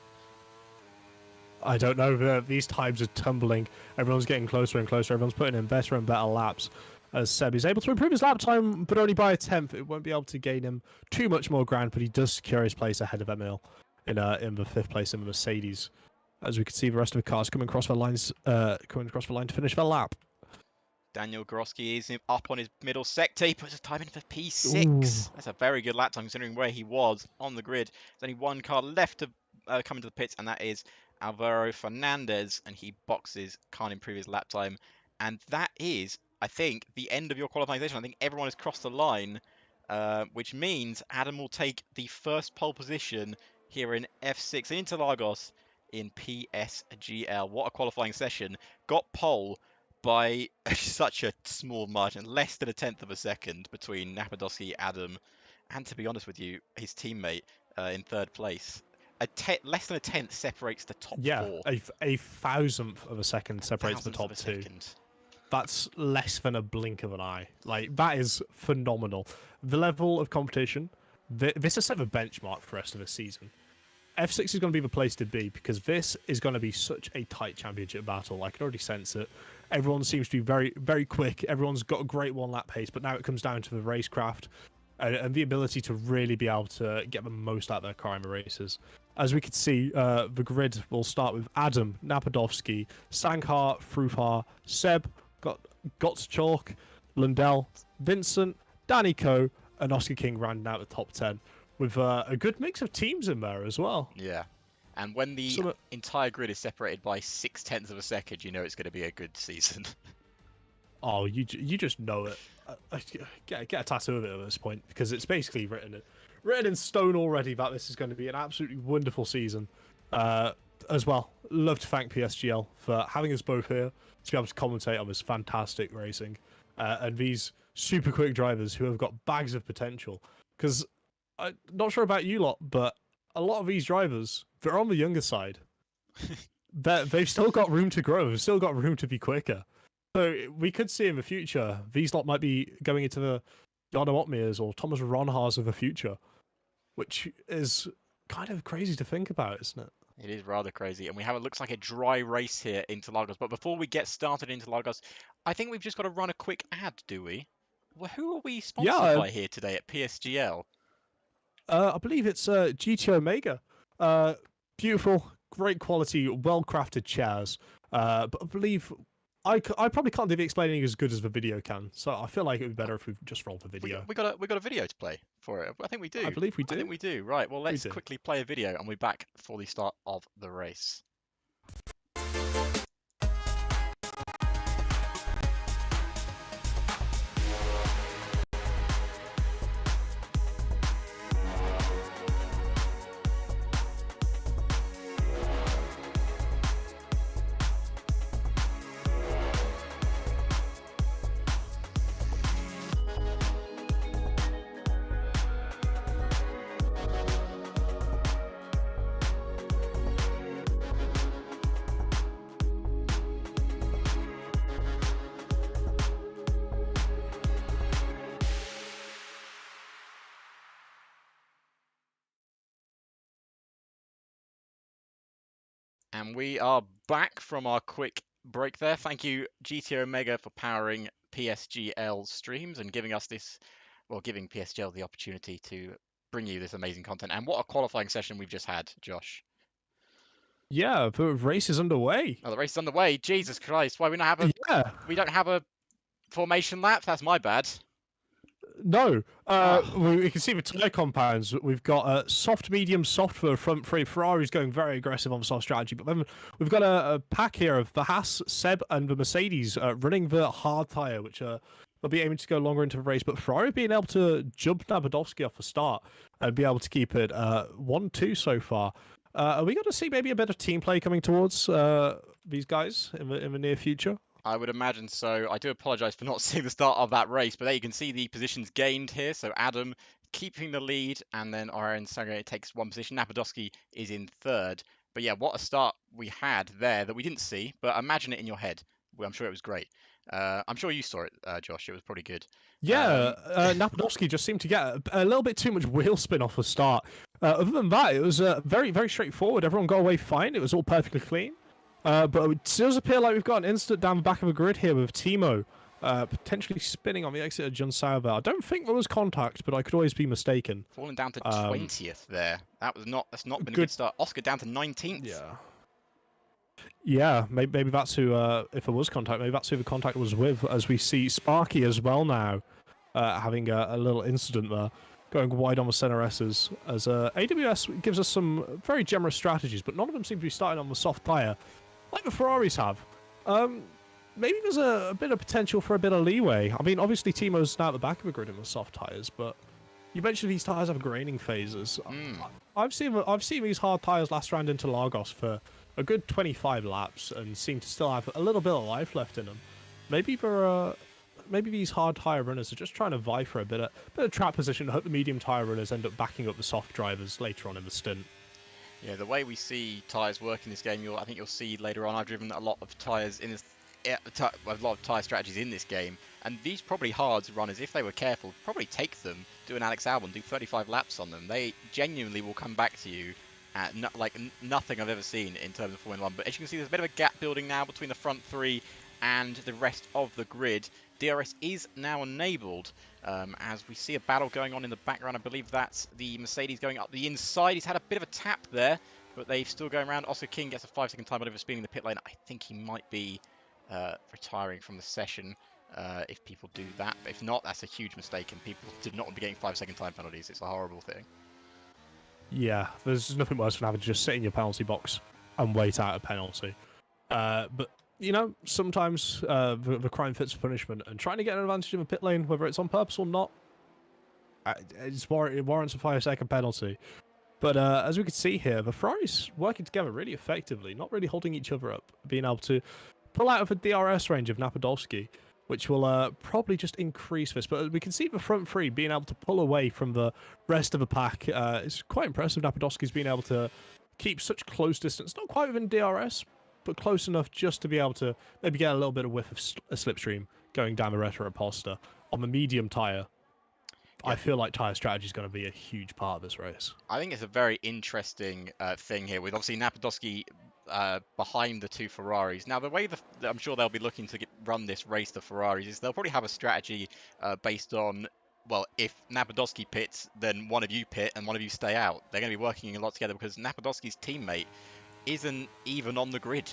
S5: I don't know. These times are tumbling. Everyone's getting closer and closer. Everyone's putting in better and better laps. As Seb is able to improve his lap time, but only by a tenth. It won't be able to gain him too much more ground, but he does secure his place ahead of Emil in the 5th place in the Mercedes. As we can see, the rest of the cars coming across the line to finish their lap.
S4: Daniel Gorowski is up on his middle sector. He puts his time in for P6.
S5: Ooh.
S4: That's a very good lap time considering where he was on the grid. There's only one car left to come into the pits, and that is Alvaro Fernandez, and he boxes, can't improve his lap time. And that is, I think, the end of your qualifying session. I think everyone has crossed the line, which means Adam will take the first pole position here in F6 in Interlagos in PSGL. What a qualifying session. Got pole by such a small margin, less than a tenth of a second between Napadowski, Adam, and to be honest with you, his teammate in third place. Less than a tenth separates the top four.
S5: A thousandth of a second separates the top two. That's less than a blink of an eye. Like, that is phenomenal. The level of competition, this has set a benchmark for the rest of the season. F6 is going to be the place to be because this is going to be such a tight championship battle. I can already sense it. Everyone seems to be very, very quick. Everyone's got a great one-lap pace, but now it comes down to the racecraft and the ability to really be able to get the most out of their car in the races. As we can see, the grid will start with Adam, Napadowski, Sankar, Frufar, Seb, Gottschalk, Lundell, Vincent, Danny Coe, and Oscar King rounding out the top 10 with a good mix of teams in there as well.
S4: Yeah. And when the entire grid is separated by 0.6 of a second, you know it's going to be a good season.
S5: Oh, you just know it. Get a tattoo of it at this point because it's basically written in stone already that this is going to be an absolutely wonderful season. As well, love to thank PSGL for having us both here to be able to commentate on this fantastic racing and these super quick drivers who have got bags of potential. Because I'm not sure about you lot, but a lot of these drivers, they're on the younger side. They've still got room to grow. They've still got room to be quicker. So we could see in the future, these lot might be going into the Jarno Otmiers or Thomas Ronhaars of the future, which is kind of crazy to think about, isn't it?
S4: It is rather crazy. And we have it looks like a dry race here in Interlagos. But before we get started in Interlagos, I think we've just got to run a quick ad, do we? Well, who are we sponsored by here today at PSGL?
S5: I believe it's GT Omega. Beautiful, great quality, well-crafted chairs. But I believe I probably can't do the explaining as good as the video can. So I feel like it would be better if we just rolled the video.
S4: We got a video to play for it. I think we do.
S5: I believe we do.
S4: I think we do. Right. Well, let's quickly play a video and we're back for the start of the race. And we are back from our quick break there. Thank you, GT Omega, for powering PSGL streams and giving us this, well, giving PSGL the opportunity to bring you this amazing content. And what a qualifying session we've just had, Josh.
S5: Yeah, the race is underway.
S4: Oh, the race is underway. Jesus Christ! Why we not have a? We don't have a formation lap. That's my bad.
S5: No, we can see the tyre compounds. We've got soft, medium, soft for the front three. Ferrari's going very aggressive on the soft strategy, but then we've got a pack here of the Haas, Seb, and the Mercedes running the hard tyre, which they'll be aiming to go longer into the race. But Ferrari being able to jump Napadowski off the start and be able to keep it 1-2 so far. Are we going to see maybe a bit of team play coming towards these guys in the near future?
S4: I would imagine so. I do apologise for not seeing the start of that race, but there you can see the positions gained here. So Adam keeping the lead, and then Orion Sangre takes one position. Napadowski is in third. But yeah, what a start we had there that we didn't see, but imagine it in your head. I'm sure it was great. I'm sure you saw it, Josh. It was pretty good.
S5: Yeah, Napadowski just seemed to get a little bit too much wheel spin off the start. Other than that, it was very, very straightforward. Everyone got away fine. It was all perfectly clean. But it does appear like we've got an incident down the back of the grid here with Timo potentially spinning on the exit of John Sauber. I don't think there was contact, but I could always be mistaken.
S4: Falling down to 20th there. That's not been a good start. Oscar down to 19th.
S5: Yeah, maybe that's who, if it was contact, maybe that's who the contact was with, as we see Sparky as well now, having a little incident there, going wide on the center S's, as AWS gives us some very generous strategies, but none of them seem to be starting on the soft tyre, like the Ferraris have. Maybe there's a bit of potential for a bit of leeway. I mean, obviously Timo's now at the back of the grid in the soft tyres, but you mentioned these tyres have graining phases. I've seen these hard tyres last round into Lagos for a good 25 laps and seem to still have a little bit of life left in them. Maybe maybe these hard tyre runners are just trying to vie for a bit of track position. I hope the medium tyre runners end up backing up the soft drivers later on in the stint.
S4: Yeah, the way we see tyres work in this game, I think you'll see later on. I've driven a lot of tyres in this, a lot of tyre strategies in this game, and these probably hards runners, if they were careful, probably take them, do an Alex Albon, do 35 laps on them. They genuinely will come back to you at nothing I've ever seen in terms of Formula 1. But as you can see, there's a bit of a gap building now between the front three and the rest of the grid. DRS is now enabled, as we see a battle going on in the background. I believe that's the Mercedes going up the inside. He's had a bit of a tap there, but they're still going around. Oscar King gets a 5-second time over speeding the pit lane. I think he might be retiring from the session if people do that. But if not, that's a huge mistake, and people did not want to be getting 5-second time penalties. It's a horrible thing.
S5: Yeah, there's nothing worse than having to just sit in your penalty box and wait out a penalty. But, you know, sometimes the crime fits the punishment, and trying to get an advantage in the pit lane, whether it's on purpose or not, it warrants a 5-second penalty. But as we can see here, the Ferraris working together really effectively, not really holding each other up, being able to pull out of the DRS range of Napadolski, which will probably just increase this. But we can see the front three being able to pull away from the rest of the pack. It's quite impressive. Napadolski's being able to keep such close distance, not quite within DRS, but close enough just to be able to maybe get a little bit of whiff of a slipstream going down the Retro Imposter on the medium tyre. Yeah. I feel like tyre strategy is going to be a huge part of this race.
S4: I think it's a very interesting thing here with obviously Napadolski behind the two Ferraris. Now, the way that I'm sure they'll be looking to run this race, the Ferraris, is they'll probably have a strategy based on, well, if Napadolski pits, then one of you pit and one of you stay out. They're going to be working a lot together because Napadolski's teammate isn't even on the grid.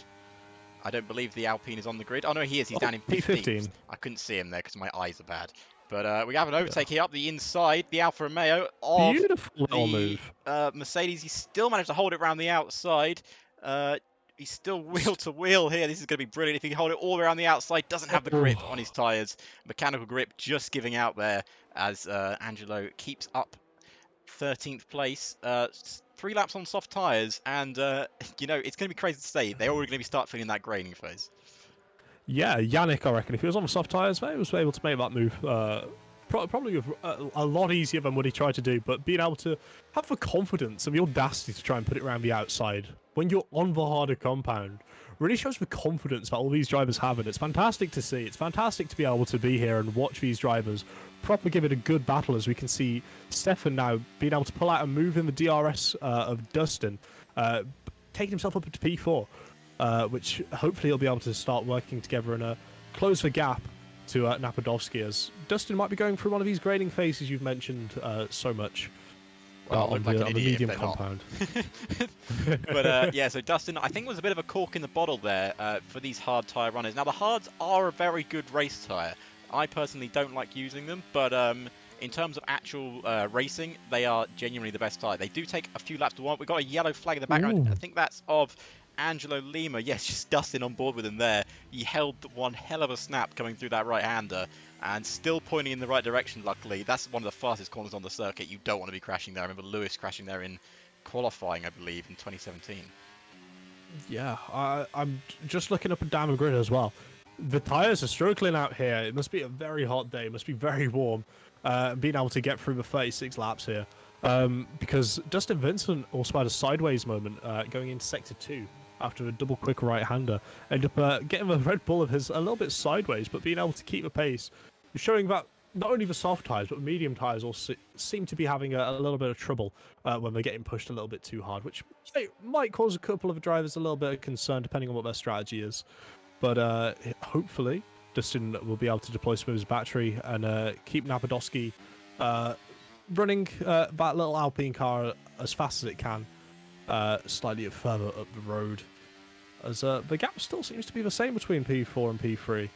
S4: I don't believe the Alpine is on the grid. Oh, no, he is. He's down in P15. I couldn't see him there because my eyes are bad. But we have an overtake here up the inside, the Alfa Romeo of
S5: beautiful little move.
S4: Mercedes. He still managed to hold it around the outside. He's still wheel to wheel here. This is going to be brilliant. If he can hold it all around the outside, doesn't have the grip on his tyres. Mechanical grip just giving out there as Angelo keeps up 13th place. 3 laps on soft tyres, and you know, it's going to be crazy to say they're already going to start feeling that graining phase.
S5: Yeah, Yannick, I reckon, if he was on the soft tyres, he was able to make that move probably a lot easier than what he tried to do, but being able to have the confidence and the audacity to try and put it around the outside when you're on the harder compound really shows the confidence that all these drivers have, and it's fantastic to see. It's fantastic to be able to be here and watch these drivers properly give it a good battle, as we can see Stefan now being able to pull out a move in the DRS of Dustin, taking himself up to P4. Which hopefully he'll be able to start working together and close the gap to Napadolski, as Dustin might be going through one of these grading phases you've mentioned so much.
S4: Well,
S5: on the medium compound.
S4: But yeah, so Dustin, I think, was a bit of a cork in the bottle there for these hard tyre runners. Now, the hards are a very good race tyre. I personally don't like using them, but in terms of actual racing, they are genuinely the best tyre. They do take a few laps to warm up. We've got a yellow flag in the background.
S5: Ooh.
S4: I think that's of Angelo Lima. Yes, just Dustin on board with him there. He held one hell of a snap coming through that right-hander and still pointing in the right direction, luckily. That's one of the fastest corners on the circuit. You don't want to be crashing there. I remember Lewis crashing there in qualifying, I believe, in 2017.
S5: Yeah, I'm just looking up and down the grid as well. The tyres are struggling out here. It must be a very hot day. It must be very warm. Being able to get through the 36 laps here. Because Dustin Vincent also had a sideways moment going into Sector 2 after a double quick right-hander. Ended up getting the Red Bull of his a little bit sideways, but being able to keep the pace. Showing that not only the soft tyres, but the medium tyres also seem to be having a little bit of trouble when they're getting pushed a little bit too hard, which might cause a couple of drivers a little bit of concern depending on what their strategy is. But hopefully, Dustin will be able to deploy some of his battery and keep Napadolski running that little Alpine car as fast as it can, slightly further up the road. as the gap still seems to be the same between P4 and P3.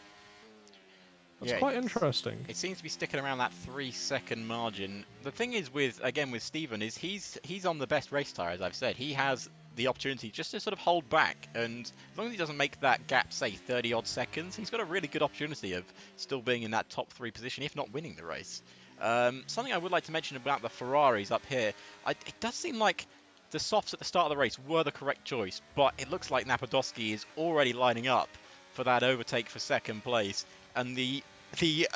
S5: That's quite interesting.
S4: It seems to be sticking around that 3-second margin. The thing is with Stephen is he's on the best race tyre, as I've said. He has the opportunity just to sort of hold back, and as long as he doesn't make that gap, say 30 odd seconds, he's got a really good opportunity of still being in that top 3 position, if not winning the race. Something I would like to mention about the Ferraris up here, it does seem like the softs at the start of the race were the correct choice, but it looks like Napadowski is already lining up for that overtake for second place. And the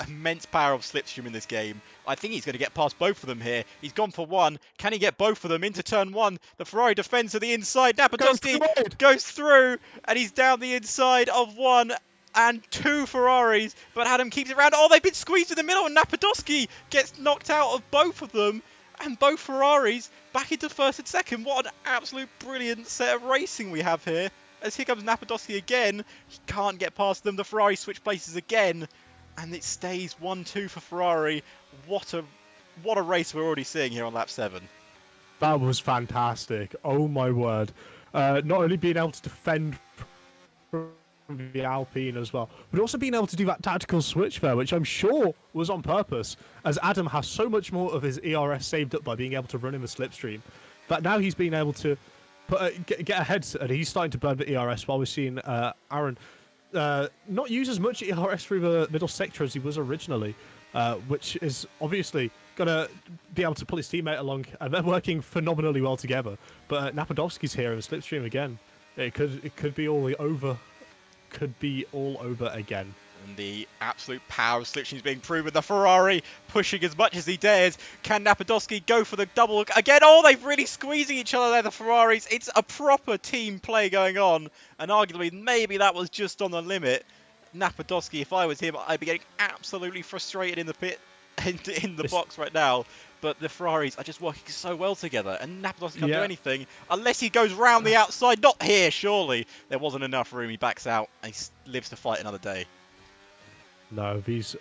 S4: immense power of Slipstream in this game, I think he's going to get past both of them here. He's gone for one. Can he get both of them into turn 1? The Ferrari defends to the inside. Napadowski goes through, and he's down the inside of 1 and 2 Ferraris. But Adam keeps it around. Oh, they've been squeezed in the middle, and Napadowski gets knocked out of both of them. And both Ferraris back into first and second. What an absolute brilliant set of racing we have here. As here comes Napadowski again. He can't get past them. The Ferrari switch places again. And it stays 1-2 for Ferrari. What a race we're already seeing here on lap 7.
S5: That was fantastic. Oh my word. Not only being able to defend from the Alpine as well, but also being able to do that tactical switch there, which I'm sure was on purpose, as Adam has so much more of his ERS saved up by being able to run in the slipstream. But now he's been able to get ahead, and he's starting to burn the ERS while we're seeing Aaron not use as much ERS through the middle sector as he was originally, which is obviously going to be able to pull his teammate along, and they're working phenomenally well together. But Napadowski's here in the slipstream again. It could be all over. Could be all over again.
S4: And the absolute power of Slipstream is being proven. The Ferrari pushing as much as he dares. Can Napadowski go for the double again? Oh, they're really squeezing each other there, the Ferraris. It's a proper team play going on. And arguably, maybe that was just on the limit. Napadowski, if I was him, I'd be getting absolutely frustrated in the pit, in the box right now. But the Ferraris are just working so well together. And Napadowski can't do anything unless he goes round the outside. Not here, surely. There wasn't enough room. He backs out and he lives to fight another day.
S5: No, these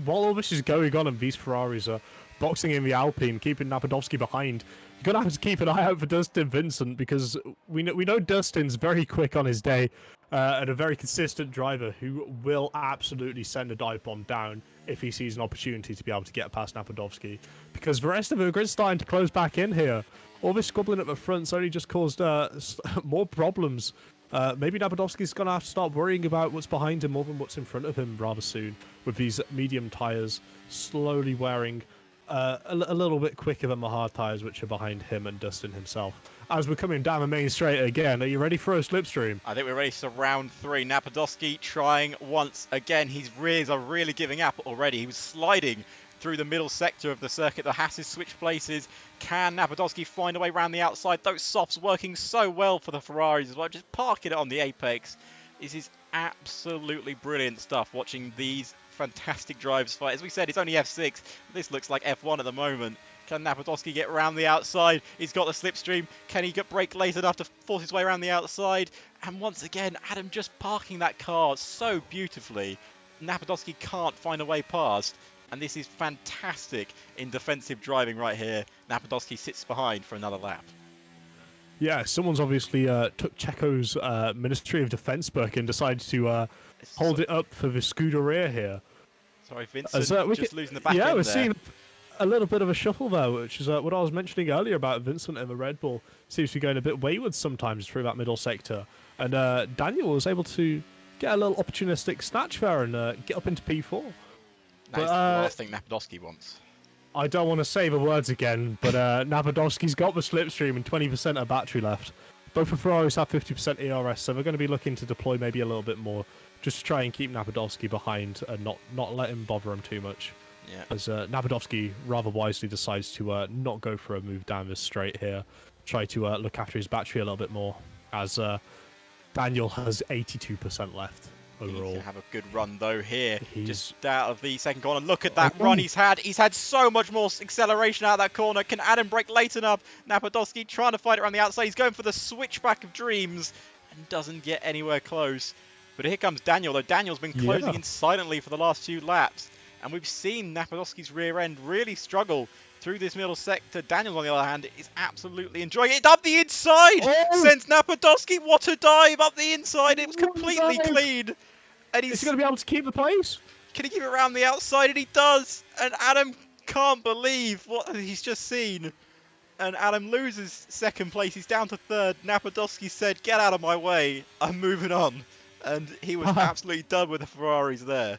S5: while all this is going on and these Ferraris are boxing in the Alpine, keeping Napadowski behind, you're going to have to keep an eye out for Dustin Vincent, because we know Dustin's very quick on his day and a very consistent driver who will absolutely send a dive bomb down if he sees an opportunity to be able to get past Napadowski, because the rest of the grid's starting to close back in here. All this squabbling at the front's only just caused more problems. Maybe Napadowski's going to have to start worrying about what's behind him more than what's in front of him rather soon, with these medium tyres slowly wearing a little bit quicker than the hard tyres which are behind him and Dustin himself. As we're coming down the main straight again, are you ready for a slipstream?
S4: I think we're ready for round 3. Napadowski trying once again. His rears are really giving up already. He was sliding through the middle sector of the circuit. The Hasses switch places. Can Napadowski find a way around the outside? Those softs working so well for the Ferraris as well. Just parking it on the apex. This is absolutely brilliant stuff, watching these fantastic drives fight. As we said, it's only F6. This looks like F1 at the moment. Can Napadowski get around the outside? He's got the slipstream. Can he get brake late enough to force his way around the outside? And once again, Adam just parking that car so beautifully. Napadowski can't find a way past. And this is fantastic in defensive driving right here. Napadowski sits behind for another lap.
S5: Yeah, someone's obviously took Checo's Ministry of Defence book and decided to hold it up for the Scuderia here.
S4: Sorry, Vincent, just losing the back end
S5: we're
S4: there.
S5: seeing a little bit of a shuffle there, which is what I was mentioning earlier about Vincent and the Red Bull. Seems to be going a bit wayward sometimes through that middle sector. And Daniel was able to get a little opportunistic snatch there and get up into P4.
S4: That's the last thing Napadowski wants.
S5: I don't want to say the words again, but Napadowski's got the slipstream and 20% of battery left. Both the Ferraris have 50% ERS, so they're going to be looking to deploy maybe a little bit more, just to try and keep Napadowski behind and not let him bother him too much.
S4: Yeah.
S5: As Napadowski rather wisely decides to not go for a move down this straight here, try to look after his battery a little bit more, as Daniel has 82% left.
S4: He's
S5: overall.
S4: going to have a good run though here,
S5: He's
S4: just out of the second corner. Look at that run he's had. He's had so much more acceleration out of that corner. Can Adam brake late enough? Napadowski trying to fight around the outside. He's going for the switchback of dreams and doesn't get anywhere close. But here comes Daniel, though. Daniel's been closing in silently for the last few laps. And we've seen Napadowski's rear end really struggle through this middle sector. Daniel, on the other hand, is absolutely enjoying it. Up the inside!
S5: Oh!
S4: Sends Napadovsky. What a dive up the inside. It was
S5: What a
S4: completely
S5: dive.
S4: clean. And
S5: Is he going to be able to keep the pace?
S4: can he keep it around the outside? And he does. And Adam can't believe what he's just seen. And Adam loses second place. He's down to third. Napadovsky said, "Get out of my way. I'm moving on." And he was absolutely done with the Ferraris there.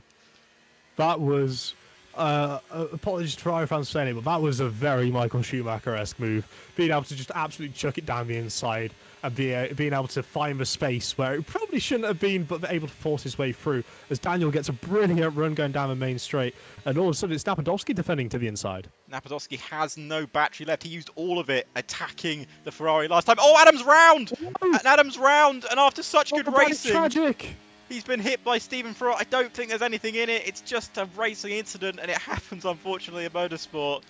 S5: That was, apologies to Ferrari fans for saying it, but that was a very Michael Schumacher-esque move. Being able to just absolutely chuck it down the inside and being able to find the space where it probably shouldn't have been, but able to force his way through as Daniel gets a brilliant run going down the main straight. And all of a sudden it's Napadovsky defending to the inside.
S4: Napadovsky has no battery left. He used all of it attacking the Ferrari last time. Oh, Adam's round!
S5: Whoa.
S4: And Adam's round, and after such good
S5: That is
S4: racing,
S5: tragic.
S4: he's been hit by Stephen Ferrari. I don't think there's anything in it. It's just a racing incident, and it happens, unfortunately, in motorsport.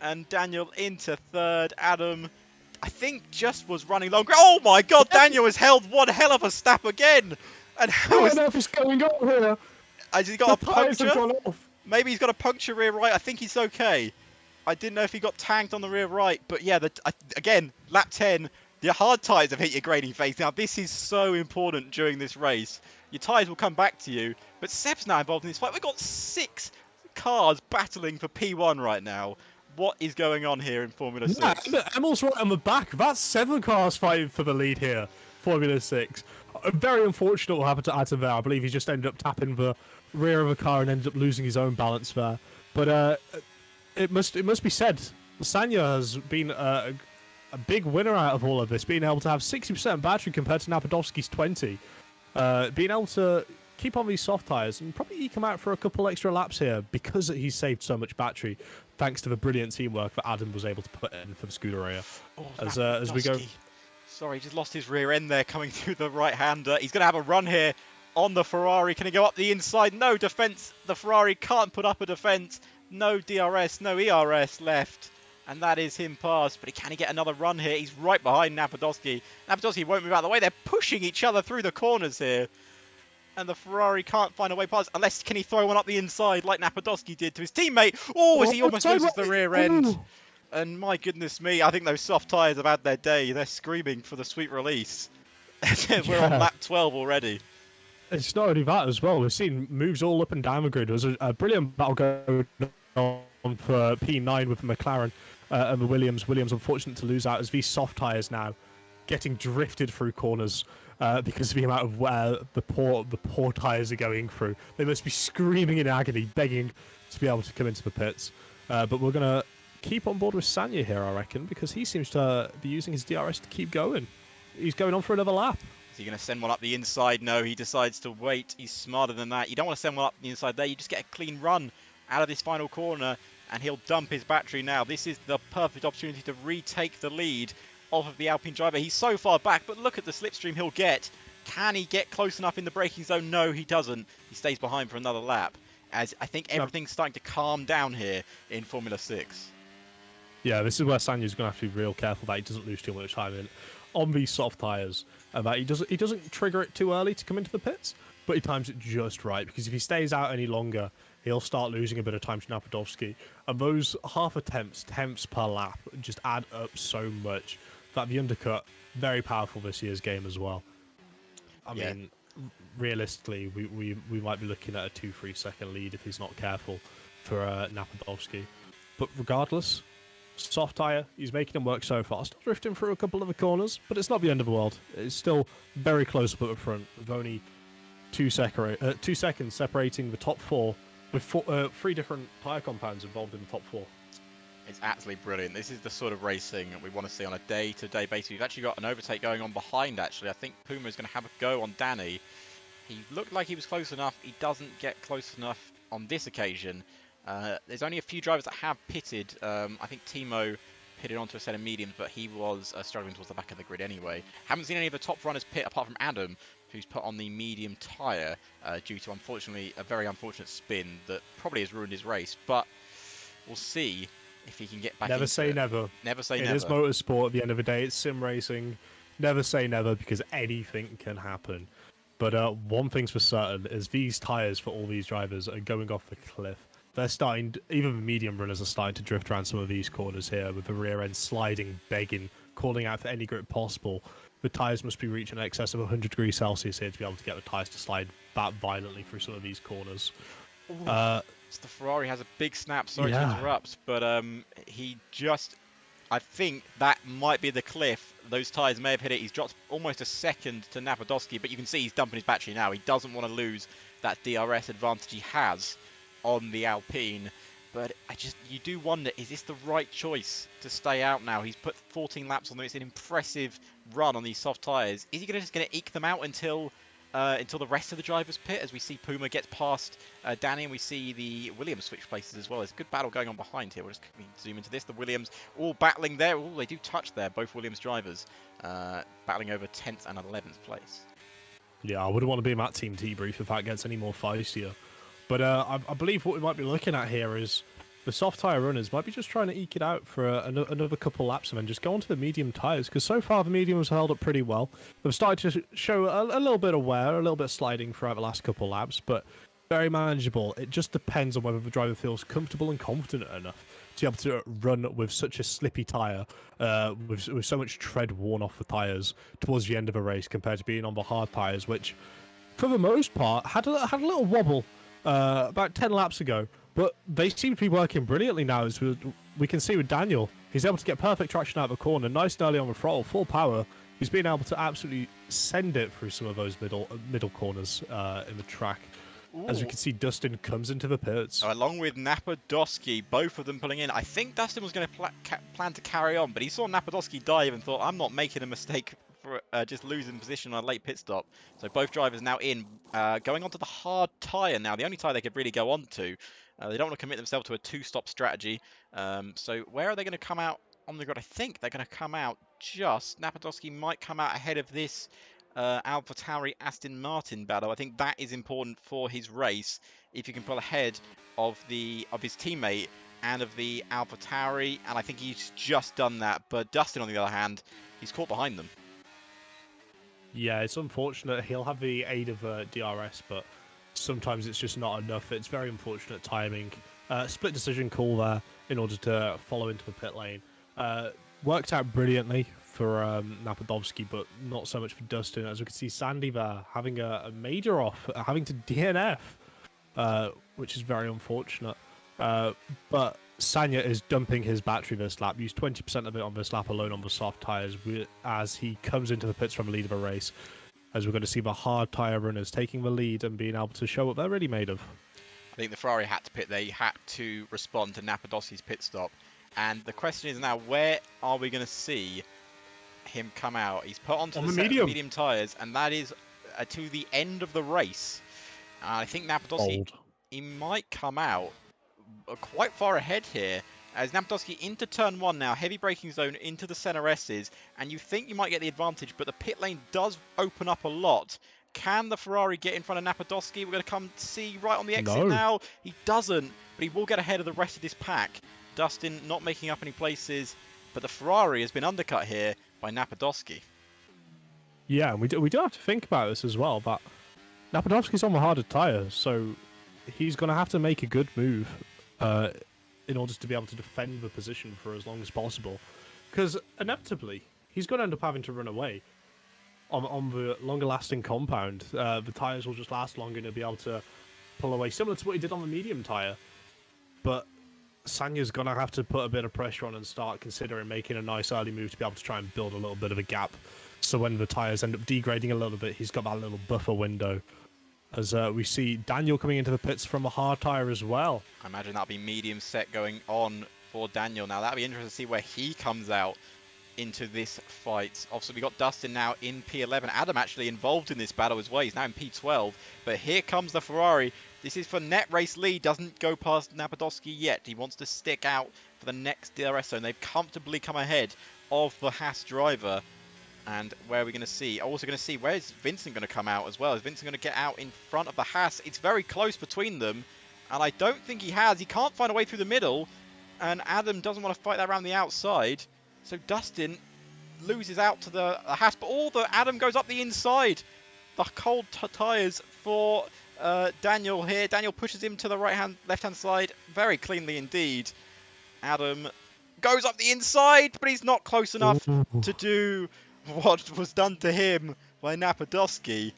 S4: And Daniel into third. Adam, I think, just was running longer. Oh my God, Daniel has held one hell of a snap again. And
S5: I
S4: how
S5: don't
S4: is...
S5: know if it's going on here.
S4: Has he got
S5: The
S4: a
S5: tyres have
S4: puncture?
S5: gone off.
S4: Maybe he's got a puncture rear right. I think he's okay. I didn't know if he got tanked on the rear right. But yeah, again, lap 10, the hard tyres have hit your grading phase. Now, this is so important during this race. Your tyres will come back to you. But Seb's now involved in this fight. We've got 6 cars battling for P1 right now. What is going on here in Formula 6?
S5: Yeah, Emil's right on the back. That's 7 cars fighting for the lead here. Formula 6. Very unfortunate what happened to Adam there. I believe he just ended up tapping the rear of a car and ended up losing his own balance there. But it must be said, Sanya has been a big winner out of all of this, being able to have 60% battery compared to Napadovsky's 20. Being able to keep on these soft tyres and probably eke him out for a couple extra laps here because he's saved so much battery, thanks to the brilliant teamwork that Adam was able to put in for the Scuderia.
S4: Oh,
S5: As we go.
S4: Sorry, just lost his rear end there coming through the right-hander. He's going to have a run here on the Ferrari. Can he go up the inside? No defence. The Ferrari can't put up a defence. No DRS, no ERS left. And that is him past. But can he get another run here? He's right behind Napadovsky. Napadovsky won't move out of the way. They're pushing each other through the corners here. And the Ferrari can't find a way past. Unless, can he throw one up the inside like Napadovsky did to his teammate? Oh, as he almost loses the rear end. And my goodness me, I think those soft tyres have had their day. They're screaming for the sweet release. We're on lap 12 already.
S5: It's not only that as well. We've seen moves all up and down the grid. There was a brilliant battle going on for P9 with the McLaren and the Williams. Williams unfortunate to lose out as these soft tyres now getting drifted through corners because of the amount of where the poor tyres are going through. They must be screaming in agony, begging to be able to come into the pits. But we're going to keep on board with Sanya here, I reckon, because he seems to be using his DRS to keep going. He's going on for another lap.
S4: Is he going to send one up the inside? No, he decides to wait. He's smarter than that. You don't want to send one up the inside there. You just get a clean run out of this final corner, and he'll dump his battery now. This is the perfect opportunity to retake the lead off of the Alpine driver. He's so far back, but look at the slipstream he'll get. Can he get close enough in the braking zone? No, he doesn't. He stays behind for another lap, as I think everything's starting to calm down here in Formula 6.
S5: Yeah, this is where Sanya's going to have to be real careful that he doesn't lose too much time on these soft tyres, and that he doesn't trigger it too early to come into the pits, but he times it just right, because if he stays out any longer, he'll start losing a bit of time to Napadovsky, and those half attempts per lap just add up so much that the undercut, very powerful this year's game as well. I mean, realistically, we might be looking at a 2-3 second lead if he's not careful for Napadovsky, but regardless, soft tyre, he's making him work so far. Still drifting through a couple of the corners, but it's not the end of the world. It's still very close up at the front, with only 2 seconds separating the top 4, with 3 different tyre compounds involved in the top 4.
S4: It's absolutely brilliant. This is the sort of racing we want to see on a day-to-day basis. We've actually got an overtake going on behind, actually. I think Puma is going to have a go on Danny. He looked like he was close enough. He doesn't get close enough on this occasion. There's only a few drivers that have pitted. I think Timo pitted onto a set of mediums, but he was struggling towards the back of the grid anyway. Haven't seen any of the top runners pit apart from Adam, who's put on the medium tyre due to, unfortunately, a very unfortunate spin that probably has ruined his race. But we'll see if he can get back
S5: Never say
S4: it.
S5: never.
S4: Never say
S5: never.
S4: never.
S5: It is motorsport at the end of the day. It's sim racing. Never say never, because anything can happen. But one thing's for certain is these tyres for all these drivers are going off the cliff. they're starting, even the medium runners are starting to drift around some of these corners here with the rear end sliding, begging, calling out for any grip possible. The tyres must be reaching in excess of 100 degrees Celsius here to be able to get the tyres to slide that violently through some of these corners.
S4: So the Ferrari has a big snap. Sorry to interrupt, but he just, I think that might be the cliff. Those tyres may have hit it. He's dropped almost a second to Napadovsky, but you can see he's dumping his battery now. He doesn't want to lose that DRS advantage he has on the Alpine. But you do wonder, is this the right choice to stay out now? He's put 14 laps on them. It's an impressive run on these soft tyres. Is he just going to eke them out until the rest of the drivers pit, as we see Puma gets past Danny, and we see the Williams switch places as well? There's a good battle going on behind here. We'll just zoom into this. The Williams all battling there. Oh, they do touch there, both Williams drivers, battling over 10th and 11th place.
S5: Yeah, I wouldn't want to be in that team debrief if that gets any more feistier. But I believe what we might be looking at here is the soft tyre runners might be just trying to eke it out for another couple laps and then just go onto the medium tyres, because so far the mediums held up pretty well. They've started to show a little bit of wear, a little bit of sliding throughout the last couple laps, but very manageable. It just depends on whether the driver feels comfortable and confident enough to be able to run with such a slippy tyre, with so much tread worn off the tyres towards the end of a race, compared to being on the hard tyres, which, for the most part, had a little wobble about 10 laps ago, but they seem to be working brilliantly now. As we can see with Daniel, he's able to get perfect traction out of the corner, nice and early on the throttle, full power. He's been able to absolutely send it through some of those middle corners in the track. Ooh. As we can see, Dustin comes into the pits.
S4: Along with Napadovsky, both of them pulling in. I think Dustin was going to plan to carry on, but he saw Napadovsky dive and thought, I'm not making a mistake for just losing position on a late pit stop. So both drivers now in, going onto the hard tyre now, the only tyre they could really go on to. They don't want to commit themselves to a two-stop strategy. So where are they going to come out on the grid? I think they're going to come out just... Napadovsky might come out ahead of this AlphaTauri Aston Martin battle. I think that is important for his race. If you can pull ahead of his teammate and of the AlphaTauri, and I think he's just done that. But Dustin, on the other hand, he's caught behind them.
S5: Yeah, it's unfortunate. He'll have the aid of DRS, but sometimes it's just not enough. It's very unfortunate timing. Split decision call there in order to follow into the pit lane. Worked out brilliantly for Napadovsky, but not so much for Dustin. As we can see, Sandy there having a major off, having to DNF, which is very unfortunate. But Sanya is dumping his battery this lap, used 20% of it on this lap alone on the soft tyres, as he comes into the pits from the lead of a race. As we're going to see the hard tyre runners taking the lead and being able to show what they're really made of.
S4: I think the Ferrari had to pit. They had to respond to Napadovsky's pit stop. And the question is now, where are we going to see him come out? He's put onto the medium tyres, and that is to the end of the race. I think Napadovsky, he might come out quite far ahead here, as Napadovsky into turn 1 now, heavy braking zone into the center S's, and you think you might get the advantage, but the pit lane does open up a lot. Can the Ferrari get in front of Napadovsky? We're going to come see right on the exit now. He doesn't, but he will get ahead of the rest of this pack. Dustin not making up any places, but the Ferrari has been undercut here by Napadovsky.
S5: Yeah, and we do have to think about this as well, but Napadovsky's on the harder tyres, so he's going to have to make a good move in order to be able to defend the position for as long as possible. Because inevitably, he's going to end up having to run away on the longer-lasting compound. The tyres will just last longer and he'll be able to pull away, similar to what he did on the medium tyre. But Sanya's going to have to put a bit of pressure on and start considering making a nice early move to be able to try and build a little bit of a gap. So when the tyres end up degrading a little bit, he's got that little buffer window. As we see Daniel coming into the pits from a hard tyre as well.
S4: I imagine that'll be medium set going on for Daniel. Now that'll be interesting to see where he comes out into this fight. Obviously we got Dustin now in P11. Adam actually involved in this battle as well. He's now in P12. But here comes the Ferrari. This is for net race lead. Doesn't go past Napadovsky yet. He wants to stick out for the next DRS zone. They've comfortably come ahead of the Haas driver. And where are we going to see? Also going to see, where is Vincent going to come out as well? Is Vincent going to get out in front of the Haas? It's very close between them. And I don't think he has. He can't find a way through the middle. And Adam doesn't want to fight that around the outside. So Dustin loses out to the Haas. But Adam goes up the inside. The cold tyres for Daniel here. Daniel pushes him to the left-hand side. very cleanly indeed. Adam goes up the inside, but he's not close enough to do what was done to him by Napadovsky.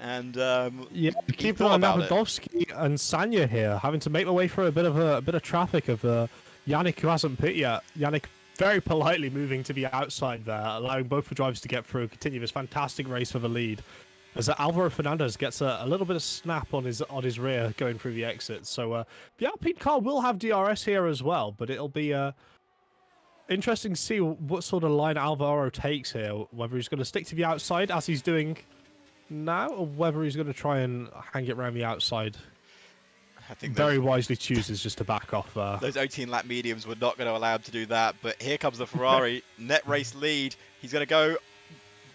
S4: And
S5: Yeah,
S4: he
S5: keeping
S4: thought
S5: on
S4: about it.
S5: Napadovsky and Sanya here, having to make their way through a bit of traffic of Yannick who hasn't pit yet. Yannick very politely moving to the outside there, allowing both the drivers to get through, continue this fantastic race for the lead. As Alvaro Fernandez gets a little bit of snap on his rear going through the exit. So the Alpine car will have DRS here as well, but it'll be interesting to see what sort of line Alvaro takes here, whether he's going to stick to the outside as he's doing now, or whether he's going to try and hang it around the outside.
S4: I think
S5: Very wisely chooses just to back off there.
S4: those 18-lap mediums were not going to allow him to do that, but here comes the Ferrari, net race lead. He's going to go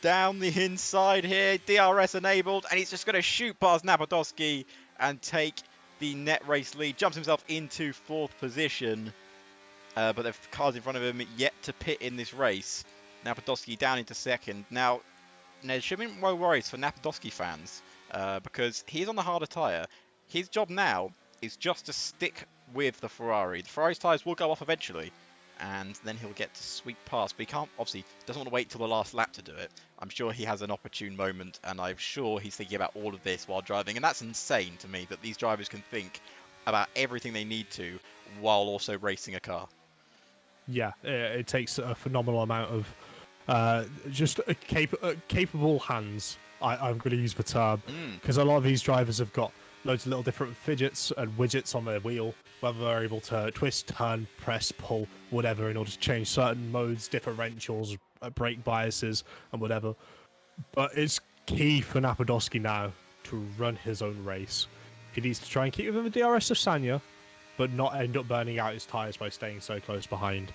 S4: down the inside here, DRS enabled, and he's just going to shoot past Napadovsky and take the net race lead. Jumps himself into 4th position, but the cars in front of him yet to pit in this race. Napadovsky down into 2nd. Now, there should be no worries for Napadovsky fans, because he's on the harder tyre. His job now is just to stick with the Ferrari. The Ferrari's tyres will go off eventually, and then he'll get to sweep past. But he can't, obviously, doesn't want to wait till the last lap to do it. I'm sure he has an opportune moment, and I'm sure he's thinking about all of this while driving. And that's insane to me, that these drivers can think about everything they need to while also racing a car.
S5: Yeah, it takes a phenomenal amount of just capable hands. I'm going to use the term, because a lot of these drivers have got loads of little different fidgets and widgets on their wheel, whether they're able to twist, turn, press, pull, whatever, in order to change certain modes, differentials, brake biases, and whatever. But it's key for Napadovsky now to run his own race. He needs to try and keep within the DRS of Sanya, but not end up burning out his tyres by staying so close behind.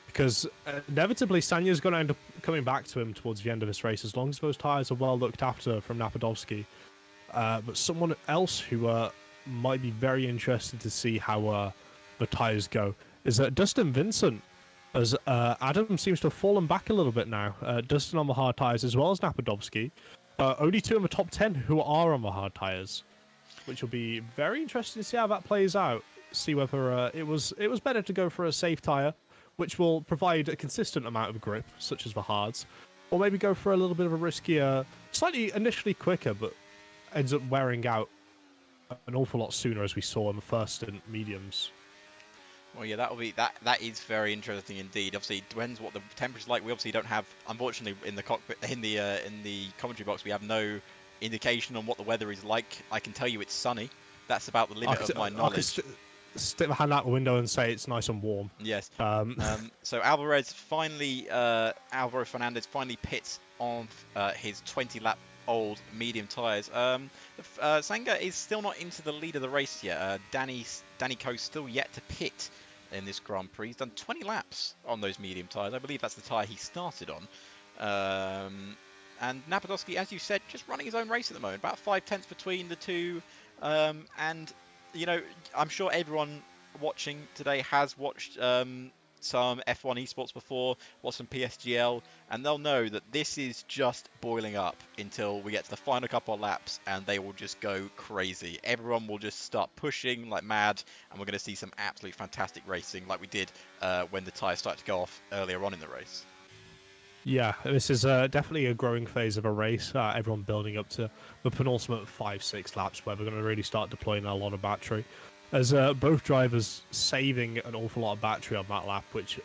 S5: Because inevitably, Sanya's going to end up coming back to him towards the end of this race, as long as those tyres are well looked after from Napadovsky. But someone else who might be very interested to see how the tyres go is Dustin Vincent, as Adam seems to have fallen back a little bit now. Dustin on the hard tyres as well as Napadovsky. Only 2 in the top 10 who are on the hard tyres, which will be very interesting to see how that plays out. See whether it was better to go for a safe tyre, which will provide a consistent amount of grip, such as the hards, or maybe go for a little bit of a riskier, slightly initially quicker, but ends up wearing out an awful lot sooner, as we saw in the first stint mediums.
S4: Well, yeah, that is very interesting indeed. Obviously, it depends what the temperature's like. We obviously don't have, unfortunately, in the cockpit, in the commentary box, we have no indication on what the weather is like. I can tell you it's sunny. That's about the limit of my knowledge.
S5: Stick my hand out the window and say it's nice and warm.
S4: Yes. So Alvaro Fernandez finally pits on his 20-lap old medium tyres. Sanga is still not into the lead of the race yet. Danny Coe's still yet to pit in this Grand Prix. He's done 20 laps on those medium tyres. I believe that's the tyre he started on. And Napadovsky, as you said, just running his own race at the moment. About 5/10 between the two. And, you know, I'm sure everyone watching today has watched some F1 esports before, watched some PSGL, and they'll know that this is just boiling up until we get to the final couple of laps, and they will just go crazy. Everyone will just start pushing like mad, and we're going to see some absolute fantastic racing like we did when the tyres started to go off earlier on in the race.
S5: Yeah, this is definitely a growing phase of a race. Everyone building up to the penultimate 5-6 laps where we're going to really start deploying a lot of battery. As both drivers saving an awful lot of battery on that lap, which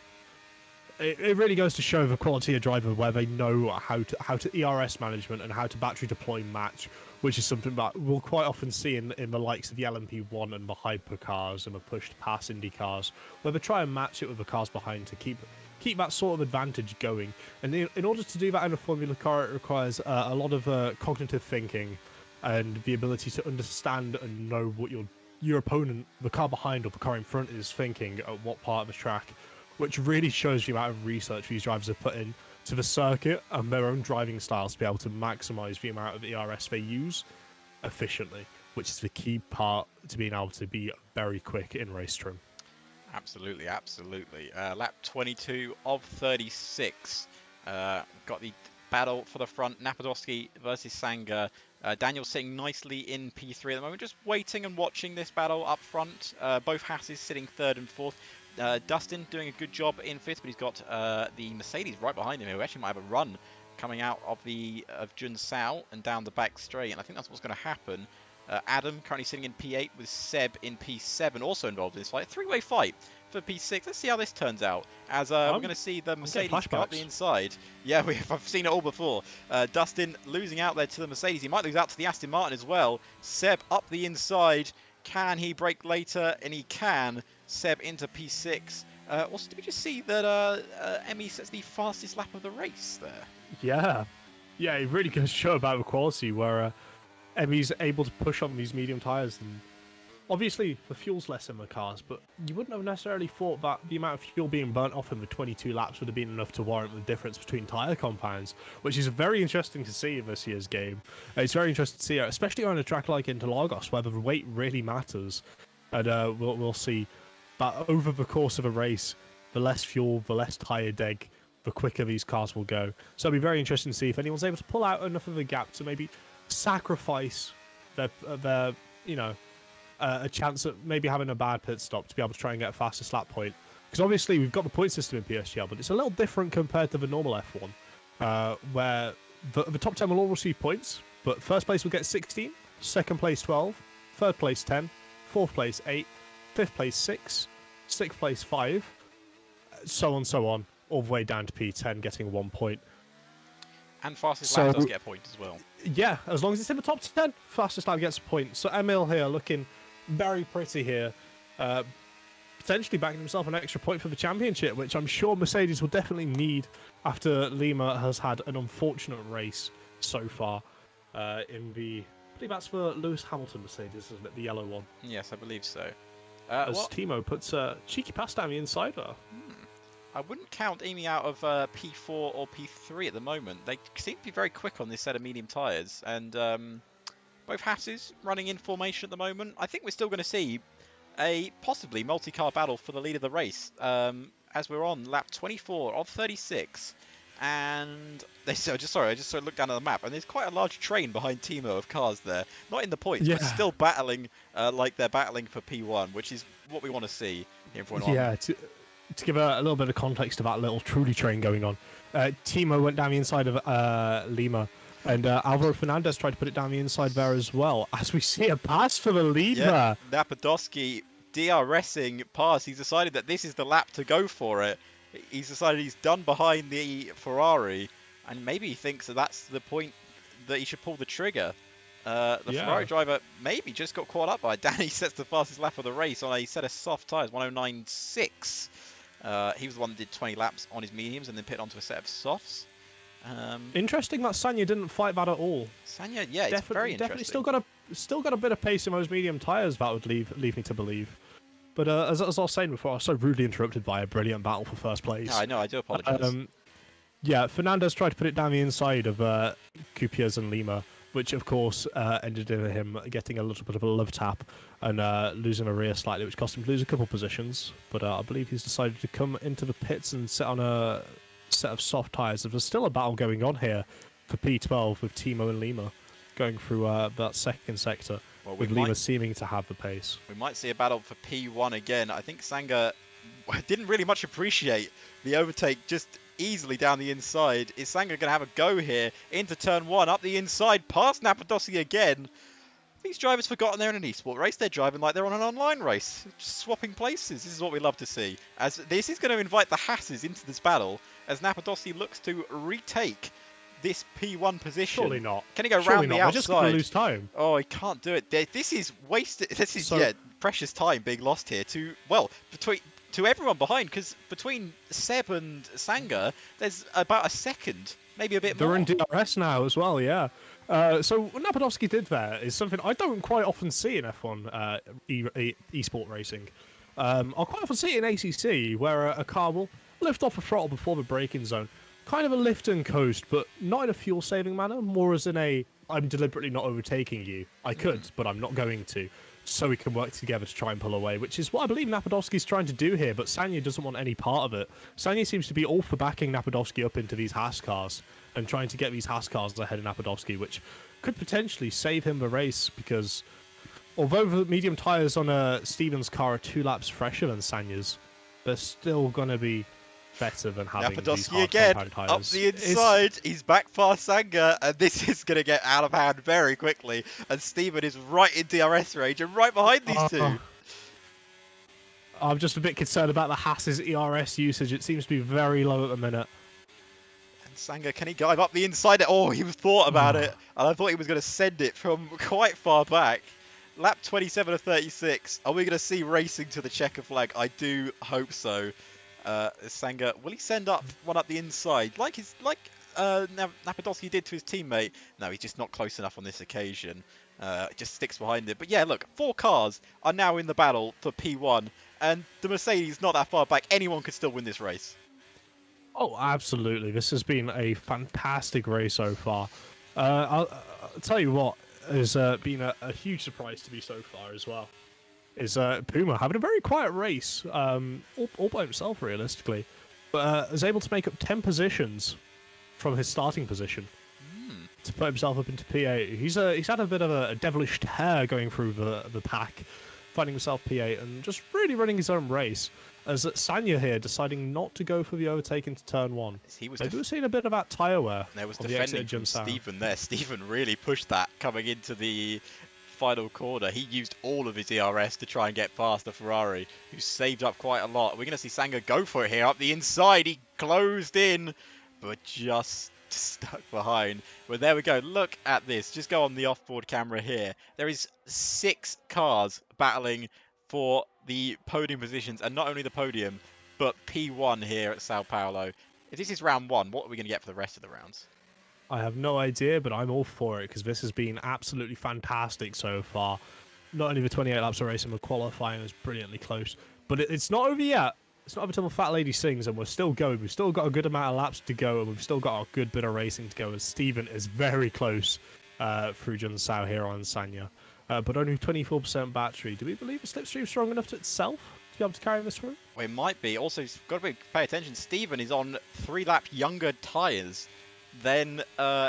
S5: it really goes to show the quality of driver where they know how to ERS management and how to battery deploy match, which is something that we'll quite often see in the likes of the LMP1 and the hyper cars and the pushed pass Indy cars, where they try and match it with the cars behind to keep that sort of advantage going. And in order to do that in a Formula car, it requires a lot of cognitive thinking and the ability to understand and know what your opponent, the car behind or the car in front, is thinking at what part of the track, which really shows the amount of research these drivers have put in to the circuit and their own driving styles to be able to maximize the amount of ERS they use efficiently, which is the key part to being able to be very quick in race trim.
S4: Absolutely, absolutely. Lap 22 of 36. Got the battle for the front. Napadovsky versus Sanga. Daniel sitting nicely in P3 at the moment, just waiting and watching this battle up front. Both Hasses sitting 3rd and 4th. Dustin doing a good job in 5th, but he's got the Mercedes right behind him, who actually might have a run coming out of Jun Sao and down the back straight, and I think that's what's going to happen. Adam currently sitting in P8 with Seb in P7, also involved in this fight. Three-way fight for P6. Let's see how this turns out. As we're going to see the Mercedes go up the inside. Yeah, I've seen it all before. Dustin losing out there to the Mercedes. He might lose out to the Aston Martin as well. Seb up the inside. Can he break later? And he can. Seb into P6. Also, did we just see that Emmy sets the fastest lap of the race there?
S5: Yeah. Yeah, it really goes to show about the quality where Emmy's able to push on these medium tyres. And obviously, the fuel's less in the cars, but you wouldn't have necessarily thought that the amount of fuel being burnt off in the 22 laps would have been enough to warrant the difference between tyre compounds, which is very interesting to see in this year's game. It's very interesting to see, especially on a track like Interlagos, where the weight really matters. And we'll see that over the course of a race, the less fuel, the less tyre deg, the quicker these cars will go. So it'll be very interesting to see if anyone's able to pull out enough of a gap to maybe sacrifice their a chance at maybe having a bad pit stop to be able to try and get a fastest lap point. Because obviously we've got the point system in PSGL, but it's a little different compared to the normal F1, where the top 10 will all receive points, but first place will get 16, second place 12, third place 10, fourth place 8, fifth place 6, sixth place 5, so on, all the way down to P10 getting 1 point.
S4: And fastest lap does get a point as well.
S5: Yeah, as long as it's in the top 10, fastest lap gets a point. So Emil here looking very pretty here. Potentially backing himself an extra point for the championship, which I'm sure Mercedes will definitely need after Lima has had an unfortunate race so far in the... I believe that's for Lewis Hamilton Mercedes, isn't it? The yellow one.
S4: Yes, I believe so.
S5: As Timo puts a cheeky pass down the inside there.
S4: I wouldn't count Amy out of P4 or P3 at the moment. They seem to be very quick on this set of medium tyres, and both Hasses running in formation at the moment. I think we're still going to see a possibly multi-car battle for the lead of the race as we're on lap 24 of 36. And I just looked down at the map, and there's quite a large train behind Timo of cars there. Not in the points, but still battling like they're battling for P1, which is what we want to see here for one.
S5: Yeah. To give a little bit of context to that little trolley train going on, Timo went down the inside of Lima, and Alvaro Fernandez tried to put it down the inside there as well, as we see a pass for the lead there.
S4: Napadowski DRSing past. He's decided that this is the lap to go for it. He's decided he's done behind the Ferrari, and maybe he thinks that that's the point that he should pull the trigger. Ferrari driver maybe just got caught up by it. Danny sets the fastest lap of the race on a set of soft tyres, 109.6. He was the one that did 20 laps on his mediums and then pit onto a set of softs.
S5: Interesting that Sanya didn't fight that at all.
S4: Sanya, yeah, it's very interesting.
S5: Definitely still got a bit of pace in those medium tyres, that would leave me to believe. But as I was saying before, I was so rudely interrupted by a brilliant battle for first place.
S4: No, I know, I do apologise.
S5: Yeah, Fernandez tried to put it down the inside of Cupias and Lima, which of course ended in him getting a little bit of a love tap and losing a rear slightly, which cost him to lose a couple positions. But I believe he's decided to come into the pits and sit on a set of soft tyres. There's still a battle going on here for P12 with Timo and Lima going through that second sector, with Lima seeming to have the pace.
S4: We might see a battle for P1 again. I think Sanga didn't really much appreciate the overtake just easily down the inside. Is Sanga going to have a go here into turn 1, up the inside, past Napadowski again? These drivers forgotten they're in an esport race. They're driving like they're on an online race, just swapping places. This is what we love to see. As this is going to invite the Hasses into this battle, as Napadowski looks to retake this P1 position.
S5: Surely not.
S4: Can he go round the outside?
S5: We're just going to lose time.
S4: Oh, he can't do it. This is wasted. This is precious time being lost here to everyone behind, because between Seb and Sanga, there's about a second, maybe a bit more.
S5: They're in DRS now as well, yeah. So what Napadowski did there is something I don't quite often see in F1 esport racing. I'll quite often see it in ACC, where a car will lift off a throttle before the braking zone. Kind of a lift and coast, but not in a fuel-saving manner, more as in a, I'm deliberately not overtaking you. I could, but I'm not going to. So we can work together to try and pull away, which is what I believe Napadowski's trying to do here, but Sanya doesn't want any part of it. Sanya seems to be all for backing Napadowski up into these Haas cars and trying to get these Haas cars ahead of Napadowski, which could potentially save him the race, because although the medium tyres on Stevens' car are 2 laps fresher than Sanya's, they're still going to be better than having these
S4: Napadovsky
S5: hard
S4: again,
S5: compound tyres.
S4: up the inside. He's back past Sanga, and this is going to get out of hand very quickly. And Steven is right in DRS range and right behind these two.
S5: I'm just a bit concerned about the Haas's ERS usage. It seems to be very low at the minute.
S4: And Sanga, can he dive up the inside? Oh, he thought about it, and I thought he was going to send it from quite far back. Lap 27 of 36. Are we going to see racing to the checker flag? I do hope so. Sanga, will he send one up the inside like Napadovsky did to his teammate? No, he's just not close enough on this occasion. Just sticks behind it. But yeah, look, 4 cars are now in the battle for P1, and the Mercedes not that far back. Anyone could still win this race.
S5: Oh, absolutely. This has been a fantastic race so far. I'll tell you what has been a huge surprise to me so far as well. Is Puma having a very quiet race, all by himself realistically, but is able to make up 10 positions from his starting position to put himself up into P8. He's had a bit of a devilish tear going through the pack, finding himself P8 and just really running his own race. As Sanya here deciding not to go for the overtake into turn 1. Maybe we're seeing a bit of that tyre wear.
S4: There was defending from Stephen there. Stephen really pushed that coming into the final corner. He used all of his ERS to try and get past the Ferrari, who saved up quite a lot. We're going to see Sanga go for it here up the inside. He closed in, but just stuck behind. But there we go. Look at this. Just go on the off-board camera here. There is 6 cars battling for the podium positions, and not only the podium, but P1 here at Sao Paulo. If this is round 1, what are we going to get for the rest of the rounds?
S5: I have no idea, but I'm all for it, because this has been absolutely fantastic so far. Not only the 28 laps of racing, but qualifying was brilliantly close. But it's not over yet. It's not over till the fat lady sings, and we're still going. We've still got a good amount of laps to go, and we've still got a good bit of racing to go, as Steven is very close through Junsao here on Sanya. But only 24% battery. Do we believe the slipstream strong enough to itself to be able to carry this through?
S4: Well, it might be. Also, you've got to pay attention. Steven is on 3-lap younger tyres than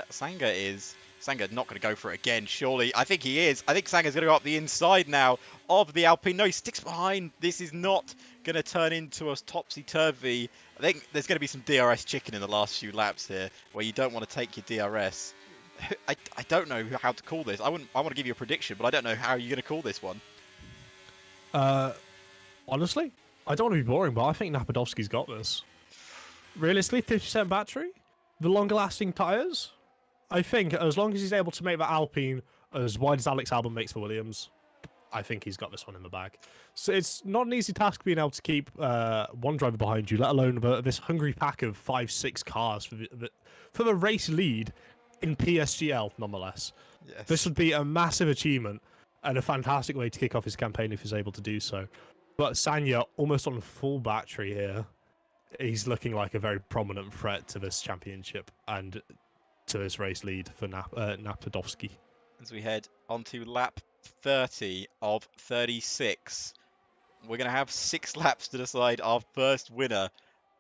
S4: Sanga is. Sanga's not going to go for it again, surely. I think he is. I think Sanga's going to go up the inside now of the Alpine. No, he sticks behind. This is not going to turn into a topsy-turvy. I think there's going to be some DRS chicken in the last few laps here, where you don't want to take your DRS. I don't know how to call this. I want to give you a prediction, but I don't know how you're going to call this one.
S5: Honestly, I don't want to be boring, but I think Napadovsky's got this. Realistically, 50% battery, the longer lasting tyres. I think as long as he's able to make that Alpine as wide as Alex Albon makes for Williams, I think he's got this one in the bag. So it's not an easy task being able to keep one driver behind you, let alone this hungry pack of 5-6 cars for the race lead in PSGL, nonetheless.
S4: Yes.
S5: This would be a massive achievement and a fantastic way to kick off his campaign if he's able to do so. But Sanya, almost on full battery here, he's looking like a very prominent threat to this championship and to this race lead for Napadovsky.
S4: As we head onto lap 30 of 36, we're going to have 6 laps to decide our first winner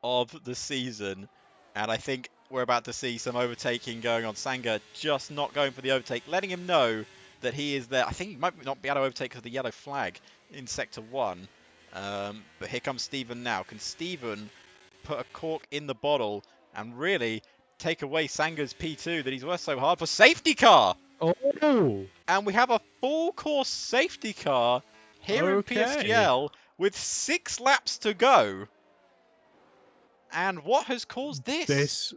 S4: of the season. And I think we're about to see some overtaking going on. Sanga just not going for the overtake, letting him know that he is there. I think he might not be able to overtake because of the yellow flag in Sector 1. But here comes Steven now. Can Steven put a cork in the bottle and really take away Sanga's P2 that he's worked so hard for? Safety car!
S5: Oh!
S4: And we have a full-course safety car here in PSGL with 6 laps to go. And what has caused this?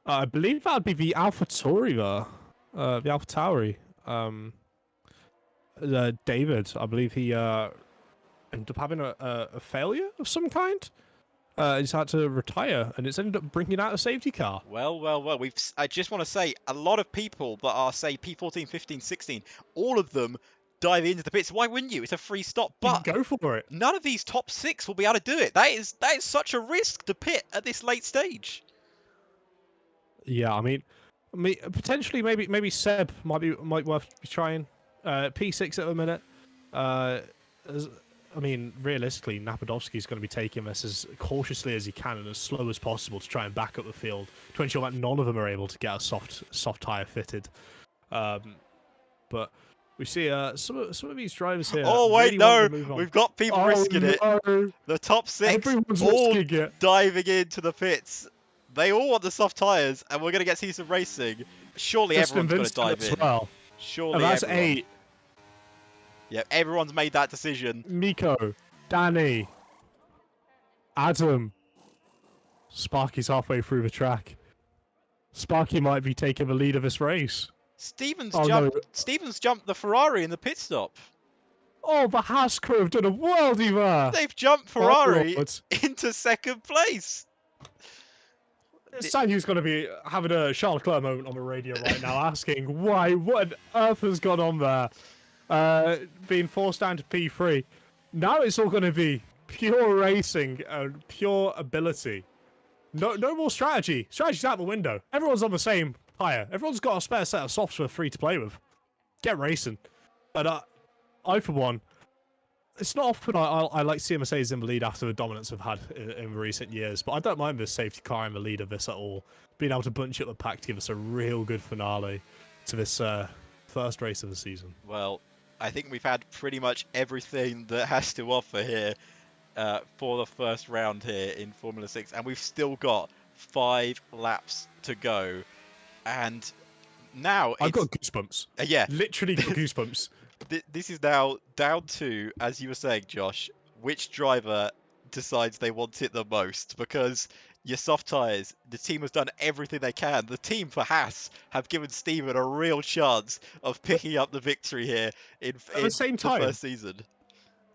S5: I believe that would be the AlphaTauri there. The AlphaTauri. David, I believe he ended up having a failure of some kind. He's had to retire, and it's ended up bringing out a safety car.
S4: Well. I just want to say, a lot of people that are, say, P14, 15, 16, all of them dive into the pits. Why wouldn't you? It's a free stop. But
S5: go for it.
S4: None of these top 6 will be able to do it. That is such a risk to pit at this late stage.
S5: Yeah, I mean, potentially maybe Seb might worth trying. P6 at the minute. I mean, realistically, Napadovsky's going to be taking this as cautiously as he can and as slow as possible to try and back up the field to ensure that none of them are able to get a soft tyre fitted. But we see some of these drivers here.
S4: Oh
S5: really
S4: wait, no,
S5: wanting to move on.
S4: we've got people risking it.
S5: No.
S4: The top 6
S5: Everyone's
S4: all
S5: risking it.
S4: diving into the pits. They all want the soft tyres, and we're going to get to see some racing. Surely
S5: Justin
S4: everyone's going to
S5: Vincent
S4: dive
S5: as
S4: in.
S5: well.
S4: Surely
S5: And that's
S4: everyone.
S5: 8.
S4: Yeah, everyone's made that decision.
S5: Miko, Danny, Adam. Sparky's halfway through the track. Sparky might be taking the lead of this race.
S4: Stevens
S5: Oh,
S4: jumped.
S5: no.
S4: Stevens jumped the Ferrari in the pit stop.
S5: Oh, the Haas crew have done a worldie there.
S4: They've jumped Ferrari
S5: Lord.
S4: into second place.
S5: Daniel's going to be having a Charles Leclerc moment on the radio right now, asking why, what on earth has gone on there? Being forced down to P3. Now it's all going to be pure racing and pure ability. No more strategy. Strategy's out the window. Everyone's on the same tyre. Everyone's got a spare set of softs for free to play with. Get racing. And I, for one, it's not often I like seeing Mercedes in the lead after the dominance we've had in recent years, but I don't mind this safety car in the lead of this at all. Being able to bunch up the pack to give us a real good finale to this first race of the season.
S4: Well, I think we've had pretty much everything that has to offer here for the first round here in Formula 6, and we've still got 5 laps to go. And now
S5: I've got goosebumps.
S4: Yeah,
S5: Literally got goosebumps.
S4: This is now down to, as you were saying, Josh, which driver decides they want it the most, because your soft tyres, the team has done everything they can. The team for Haas have given Steven a real chance of picking up the victory here in
S5: the same time,
S4: the first season.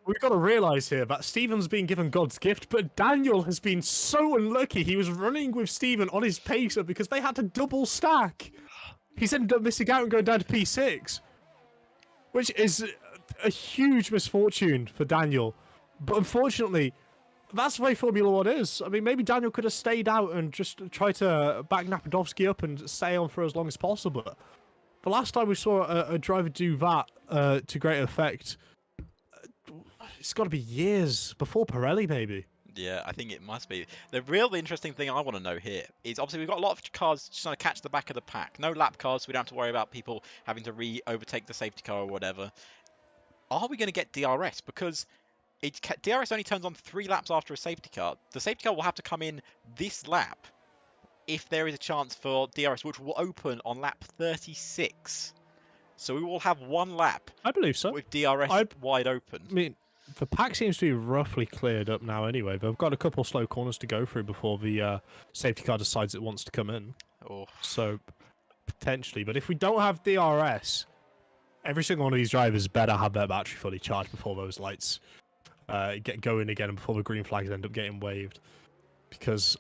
S5: We've got to realise here that Steven's been given God's gift, but Daniel has been so unlucky. He was running with Steven on his pacer because they had to double stack. He's ended up missing out and going down to P6, which is a huge misfortune for Daniel. But unfortunately, that's the way Formula 1 is. I mean, maybe Daniel could have stayed out and just tried to back Napadovsky up and stay on for as long as possible. The last time we saw a driver do that to great effect, it's got to be years before Pirelli, maybe.
S4: Yeah, I think it must be. The real interesting thing I want to know here is, obviously we've got a lot of cars just trying to catch the back of the pack. No lap cars, so we don't have to worry about people having to overtake the safety car or whatever. Are we going to get DRS? Because DRS only turns on 3 laps after a safety car. The safety car will have to come in this lap if there is a chance for DRS, which will open on lap 36. So we will have 1 lap,
S5: I believe so,
S4: with DRS wide open.
S5: I mean, the pack seems to be roughly cleared up now anyway. They've got a couple of slow corners to go through before the safety car decides it wants to come in.
S4: Oh.
S5: So, potentially. But if we don't have DRS, every single one of these drivers better have their battery fully charged before those lights get going again and before the green flags end up getting waved. Because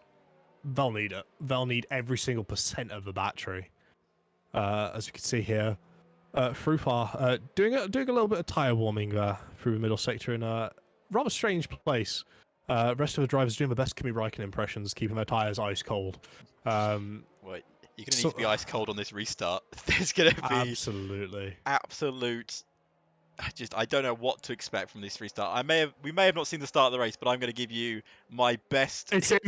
S5: they'll need it. They'll need every single % of the battery. As we can see here. Frufar doing a little bit of tyre warming through the middle sector in a rather strange place. Rest of the drivers doing the best Kimi Räikkönen impressions, keeping their tyres ice cold.
S4: Wait, you're going to need to be ice cold on this restart. There's going to be
S5: absolute.
S4: I don't know what to expect from this restart. We may have not seen the start of the race, but I'm going to give you my best.
S5: It's in.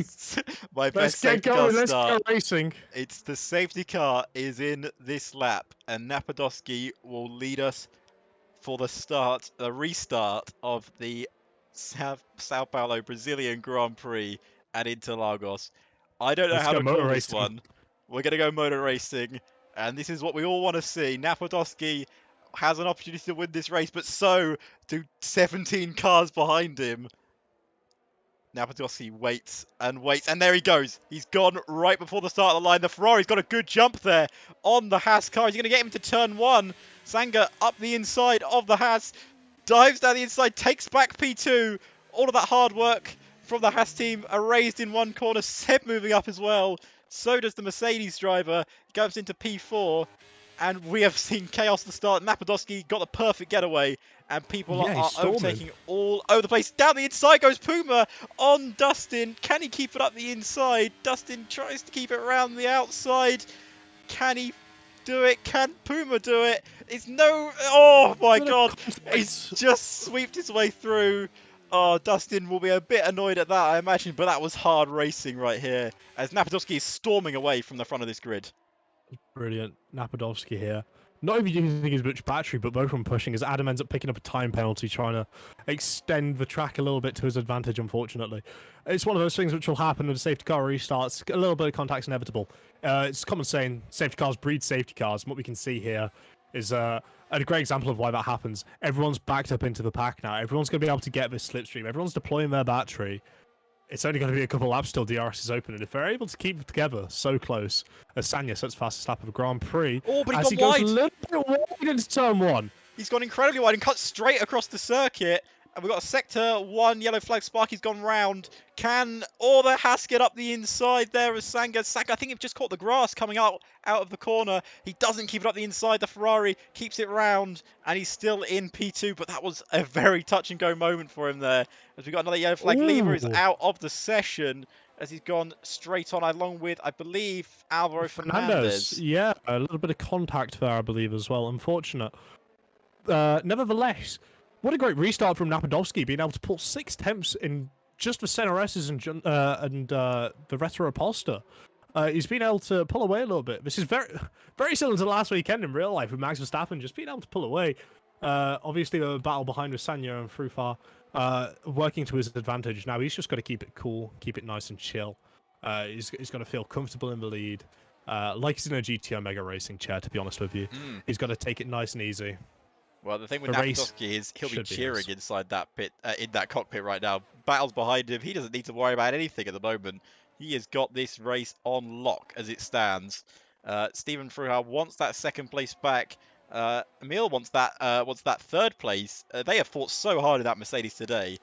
S4: My
S5: Let's
S4: best
S5: get
S4: safety car
S5: going. Let's
S4: start.
S5: go racing.
S4: It's the safety car is in this lap, and Napadovsky will lead us for the restart of the Sao Paulo Brazilian Grand Prix at Interlagos. I don't know
S5: Let's
S4: how
S5: go
S4: to call
S5: motor
S4: this
S5: racing.
S4: one. We're going to go motor racing, and this is what we all want to see. Napadovsky has an opportunity to win this race, but so do 17 cars behind him. Napadovsky waits, and there he goes. He's gone right before the start of the line. The Ferrari's got a good jump there on the Haas car. He's going to get him to turn 1. Sanger up the inside of the Haas, dives down the inside, takes back P2. All of that hard work from the Haas team erased in one corner. Seb moving up as well. So does the Mercedes driver. Goes into P4. And we have seen chaos at the start. Napadovsky got the perfect getaway. And people are overtaking all over the place. Down the inside goes Puma on Dustin. Can he keep it up the inside? Dustin tries to keep it around the outside. Can he do it? Can Puma do it? Oh my god. He's just sweeped his way through. Oh, Dustin will be a bit annoyed at that, I imagine. But that was hard racing right here. As Napadovsky is storming away from the front of this grid.
S5: Brilliant. Napadovsky here. not even using as much battery, but both of them pushing as Adam ends up picking up a time penalty, trying to extend the track a little bit to his advantage, unfortunately. It's one of those things which will happen when a safety car restarts. A little bit of contact's inevitable. It's common saying, safety cars breed safety cars, and what we can see here is a great example of why that happens. Everyone's backed up into the pack now. Everyone's going to be able to get this slipstream. Everyone's deploying their battery. It's only going to be a couple laps till DRS is open, and if they're able to keep it together so close, as Sanya sets fastest lap of the Grand Prix,
S4: Oh, but
S5: as
S4: he
S5: he
S4: gone
S5: goes a
S4: wide.
S5: little bit wide into turn one.
S4: He's gone incredibly wide and cut straight across the circuit. And we've got a Sector 1 yellow flag. Sparky's gone round. There has to get up the inside there as Sanga. Sanga, I think, he's just caught the grass coming out of the corner. He doesn't keep it up the inside. The Ferrari keeps it round. And he's still in P2. But that was a very touch and go moment for him there. As we got another yellow flag. Lima is
S5: Ooh.
S4: out of the session as he's gone straight on, along with, I believe, Alvaro Fernandez.
S5: Yeah, a little bit of contact there, I believe, as well. Unfortunate. Nevertheless, what a great restart from Napadovsky, being able to pull 6 temps in just the S's and the Retro Aposta. He's been able to pull away a little bit. This is very, very similar to last weekend in real life with Max Verstappen just being able to pull away. Obviously, the battle behind with Sanya and Frufar working to his advantage. Now he's just got to keep it cool, keep it nice and chill. He's got to feel comfortable in the lead, like he's in a GT Omega racing chair. To be honest with you, he's got to take it nice and easy.
S4: Well, the thing with
S5: The race
S4: Napadovsky is he'll be
S5: should be
S4: cheering
S5: his.
S4: inside that pit, in that cockpit right now. Battles behind him. He doesn't need to worry about anything at the moment. He has got this race on lock as it stands. Stephen Fruha wants that second place back. Emil wants that third place. They have fought so hard in that Mercedes today,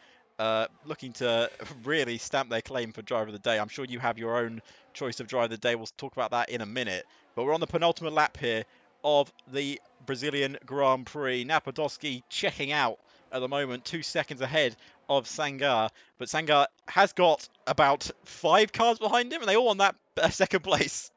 S4: looking to really stamp their claim for driver of the day. I'm sure you have your own choice of driver of the day. We'll talk about that in a minute. But we're on the penultimate lap here of the Brazilian Grand Prix. Napadovsky checking out at the moment, 2 seconds ahead of Sangar. But Sangar has got about 5 cars behind him, and they all want that second place.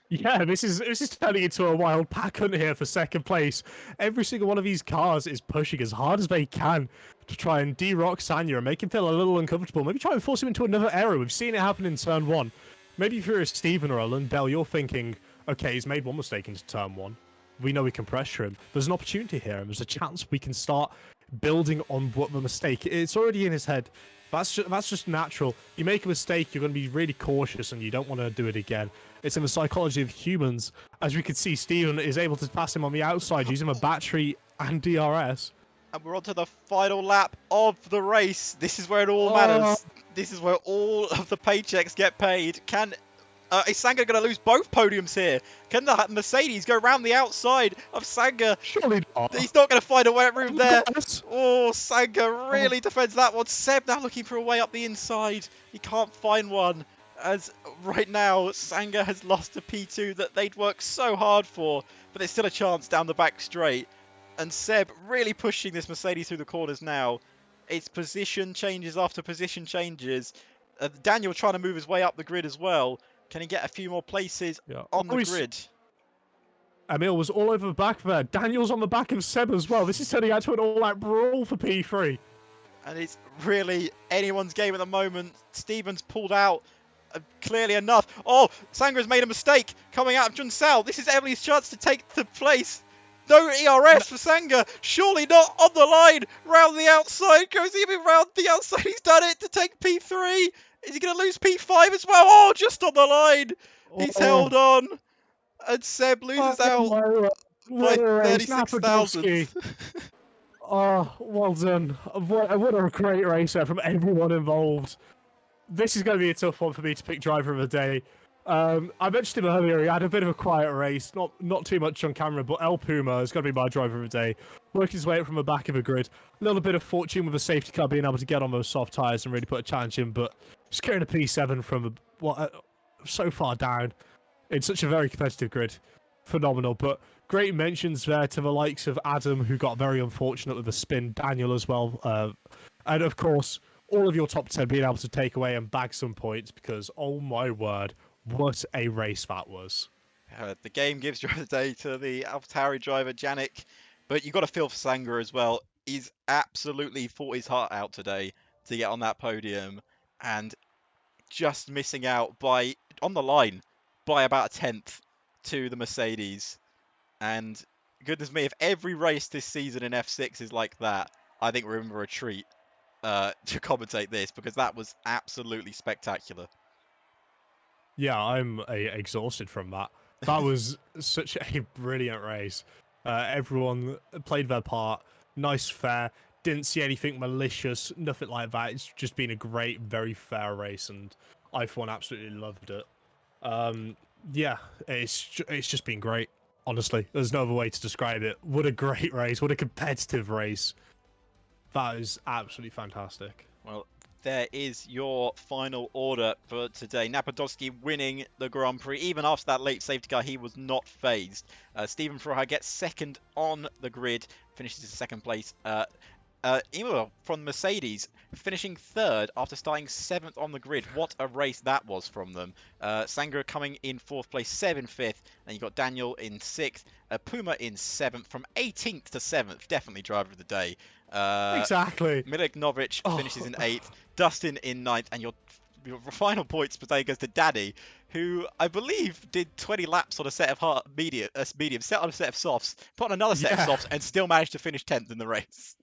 S5: Yeah, this is turning into a wild pack hunt here for second place. Every single one of these cars is pushing as hard as they can to try and de-rock Sanya and make him feel a little uncomfortable. Maybe try and force him into another error. We've seen it happen in turn 1. Maybe if you're a Steven or a Lundell, you're thinking, okay, he's made one mistake into turn 1. We know we can pressure him. There's an opportunity here, and there's a chance we can start building on what the mistake. It's already in his head. That's just natural. You make a mistake, you're going to be really cautious, and you don't want to do it again. It's in the psychology of humans. As we can see, Steven is able to pass him on the outside using a battery and DRS.
S4: And we're on to the final lap of the race. This is where it all matters. This is where all of the paychecks get paid. Is Sanga going to lose both podiums here? Can the Mercedes go round the outside of Sanga?
S5: Surely not.
S4: He's not going to find a way room there.
S5: Yes.
S4: Oh, Sanga really defends that one. Seb now looking for a way up the inside. He can't find one. As right now, Sanga has lost a P2 that they'd worked so hard for. But there's still a chance down the back straight. And Seb really pushing this Mercedes through the corners now. It's position changes after position changes. Daniel trying to move his way up the grid as well. Can he get a few more places on the grid?
S5: Emil was all over the back there. Daniel's on the back of Seb as well. This is turning out to an all-out brawl for P3.
S4: And it's really anyone's game at the moment. Stevens pulled out clearly enough. Oh, Sanga's made a mistake coming out of Junsal. This is Emily's chance to take the place. No ERS for Sanga. Surely not on the line. Round the outside. Goes even round the outside. He's done it to take P3. Is he going to lose P5 as well? Oh, just on the line. He's held on. And Seb loses out by 36,000.
S5: Oh, well done. What a great race there from everyone involved. This is going to be a tough one for me to pick driver of the day. I mentioned him earlier, he had a bit of a quiet race, not too much on camera, but El Puma is going to be my driver of the day. Working his way up from the back of the grid. A little bit of fortune with a safety car being able to get on those soft tyres and really put a challenge in, but just carrying a P7 from so far down in such a very competitive grid. Phenomenal, but great mentions there to the likes of Adam, who got very unfortunate with the spin, Daniel as well, and of course, all of your top 10 being able to take away and bag some points, because, oh my word, what a race that was.
S4: The game gives driver of the day to the AlphaTauri driver, Janik, but you've got to feel for Sanga as well. He's absolutely fought his heart out today to get on that podium, and just missing out on the line by about a tenth to the Mercedes. And goodness me, if every race this season in F6 is like that, I think we're in for a treat to commentate this, because that was absolutely spectacular.
S5: Yeah, I'm exhausted from that. That was such a brilliant race. Everyone played their part, nice, fair. Didn't see anything malicious, nothing like that. It's just been a great, very fair race, and I, for one, absolutely loved it. Yeah, it's just been great. Honestly, there's no other way to describe it. What a great race! What a competitive race! That is absolutely fantastic.
S4: Well, there is your final order for today. Napadovsky winning the Grand Prix. Even after that late safety car, he was not phased. Stephen Froha gets second on the grid, finishes in second place. Emil from Mercedes finishing third after starting seventh on the grid. What a race that was from them. Sanger coming in fourth place, Seb in fifth, and you got Daniel in sixth, Puma in seventh, from 18th to 7th, definitely driver of the day.
S5: Exactly.
S4: Milik Novic finishes in 8th, Dustin in 9th, and your final points today goes to Daddy, who I believe did 20 laps on a set of medium, set on a set of softs, put on another set of softs, and still managed to finish 10th in the race.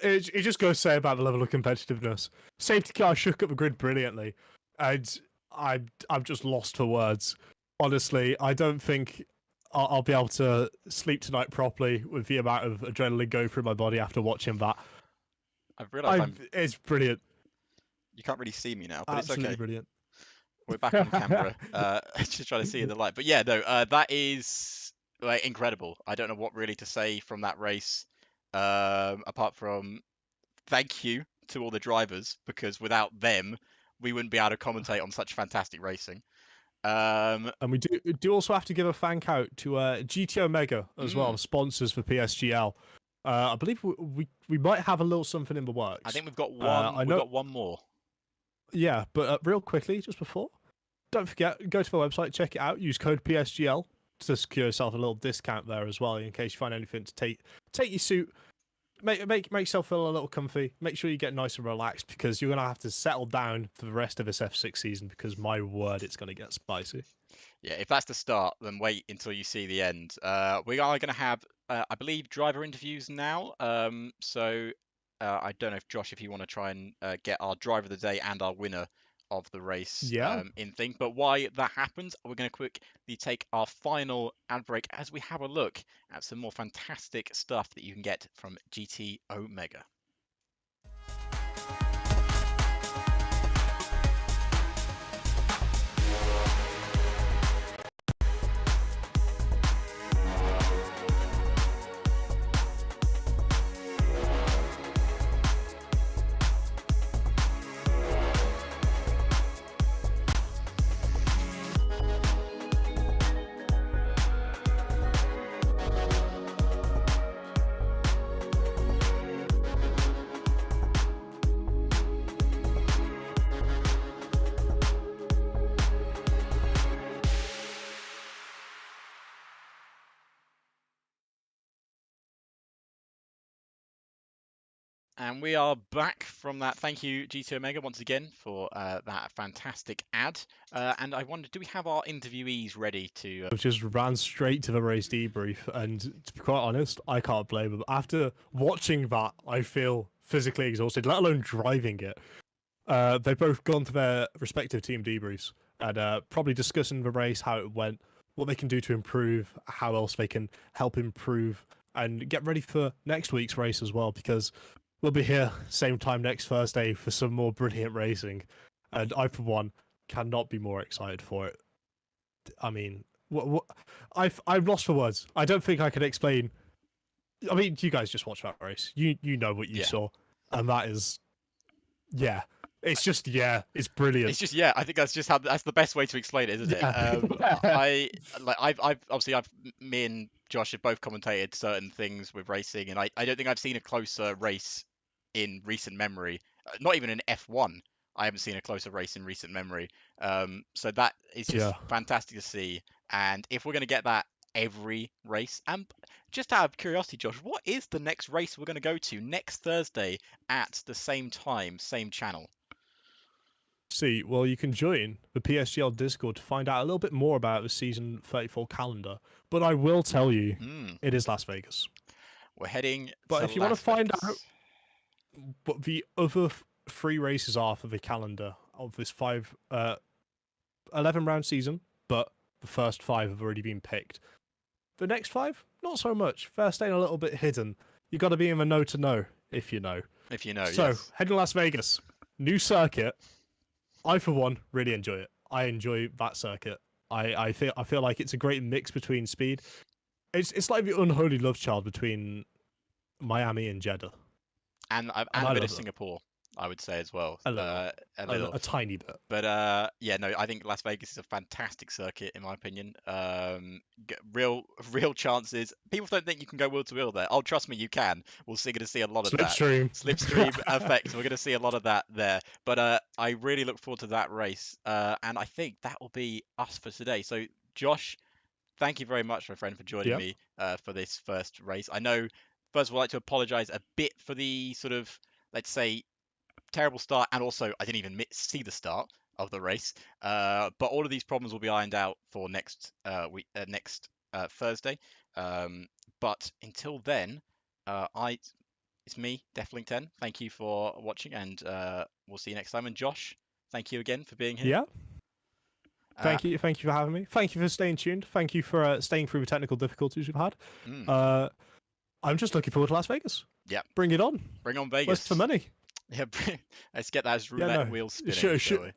S5: It just goes to say about the level of competitiveness. Safety car shook up the grid brilliantly, and I'm just lost for words. Honestly, I don't think I'll be able to sleep tonight properly with the amount of adrenaline going through my body after watching that.
S4: I've realised
S5: It's brilliant.
S4: You can't really see me now, but
S5: Absolutely
S4: it's okay.
S5: brilliant.
S4: We're back on camera, just trying to see in the light. But yeah, no, that is incredible. I don't know what really to say from that race, apart from thank you to all the drivers, because without them, we wouldn't be able to commentate on such fantastic racing.
S5: And we do also have to give a thank out to GT Omega as well, sponsors for PSGL. I believe we might have a little something in the works.
S4: I think we've got one. We've got one more.
S5: Yeah, but real quickly, just before, don't forget, go to the website, check it out. Use code PSGL to secure yourself a little discount there as well, in case you find anything to take your suit. Make yourself feel a little comfy. Make sure you get nice and relaxed, because you're gonna have to settle down for the rest of this F6 season, because my word, it's gonna get spicy.
S4: Yeah, if that's the start, then wait until you see the end. We are going to have, I believe, driver interviews now. So I don't know if Josh, if you want to try and get our driver of the day and our winner of the race in thing. But while that happens, we're going to quickly take our final ad break as we have a look at some more fantastic stuff that you can get from GT Omega. And we are back from that. Thank you, GT Omega, once again for that fantastic ad. And I wonder, do we have our interviewees ready to...
S5: I've just ran straight to the race debrief, and to be quite honest, I can't blame them. After watching that, I feel physically exhausted, let alone driving it. They've both gone to their respective team debriefs and probably discussing the race, how it went, what they can do to improve, how else they can help improve, and get ready for next week's race as well, because we'll be here same time next Thursday for some more brilliant racing, and I, for one, cannot be more excited for it. I mean, I'm lost for words. I don't think I can explain. I mean, you guys just watched that race. You know what you saw, and that is, it's just it's brilliant.
S4: It's just I think that's just that's the best way to explain it, isn't it? Me and Josh have both commentated certain things with racing, and I don't think I've seen a closer race in recent memory. Not even in F1, I haven't seen a closer race in recent memory. So that is just fantastic to see. And if we're going to get that every race, and just out of curiosity, Josh, what is the next race we're going to go to next Thursday at the same time, same channel?
S5: see, well, you can join the PSGL Discord to find out a little bit more about the season 34 calendar. But I will tell you, it is Las Vegas.
S4: We're heading
S5: But
S4: to
S5: if you want to
S4: Las
S5: find
S4: Vegas.
S5: out what the other three races are for the calendar of this 11-round season, but the first 5 have already been picked. The next 5, not so much. They're staying a little bit hidden. You got to be in the know to know, if you know.
S4: If you know,
S5: So,
S4: yes.
S5: heading to Las Vegas, new circuit. I, for one, really enjoy it. I enjoy that circuit. I feel like it's a great mix between speed. It's like the unholy love child between Miami and Jeddah.
S4: And
S5: I
S4: a bit
S5: love
S4: of
S5: it.
S4: Singapore, I would say as well.
S5: A little.
S4: A little.
S5: A tiny bit.
S4: But yeah, no, I think Las Vegas is a fantastic circuit in my opinion. Real chances. People don't think you can go wheel to wheel there. Oh, trust me, you can. We're going to see a lot of that. Slipstream effect. We're going to see a lot of that there. But I really look forward to that race. And I think that will be us for today. So, Josh, thank you very much, my friend, for joining me for this first race. I know, first of all, I'd like to apologise a bit for the sort of, let's say, terrible start, and also I didn't even see the start of the race. But all of these problems will be ironed out for next Thursday. But until then, it's me, Defling10. Thank you for watching, and we'll see you next time. And Josh, thank you again for being here.
S5: Yeah. Thank you for having me. Thank you for staying tuned. Thank you for staying through the technical difficulties we've had. I'm just looking forward to Las Vegas.
S4: Yeah.
S5: Bring it on.
S4: Bring on Vegas.
S5: Where's the money?
S4: Yeah, let's get those roulette wheels spinning. Shall we?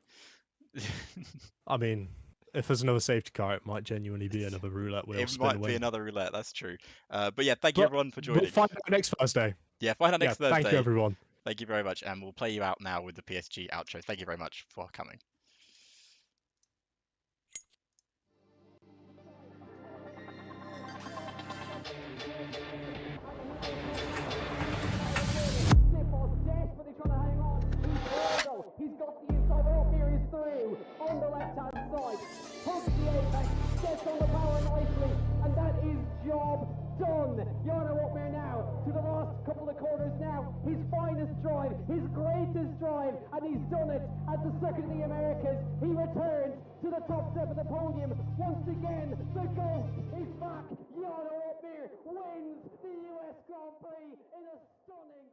S5: I mean, if there's another safety car, it might genuinely be another roulette wheel.
S4: It might be another roulette. That's true. But yeah, thank you everyone for joining.
S5: We'll find out next Thursday.
S4: Yeah, find out next Thursday.
S5: Thank you everyone.
S4: Thank you very much, and we'll play you out now with the PSG outro. Thank you very much for coming.
S2: He's got the inside, but up here is through on the left-hand side. Hooks the apex, gets on the power nicely, and that is job done. Jarno Opmeer now to the last couple of corners now. His finest drive, his greatest drive, and he's done it at the Circuit of the Americas. He returns to the top step of the podium. Once again, the GOAT is back. Jarno Opmeer wins the US Grand Prix in a stunning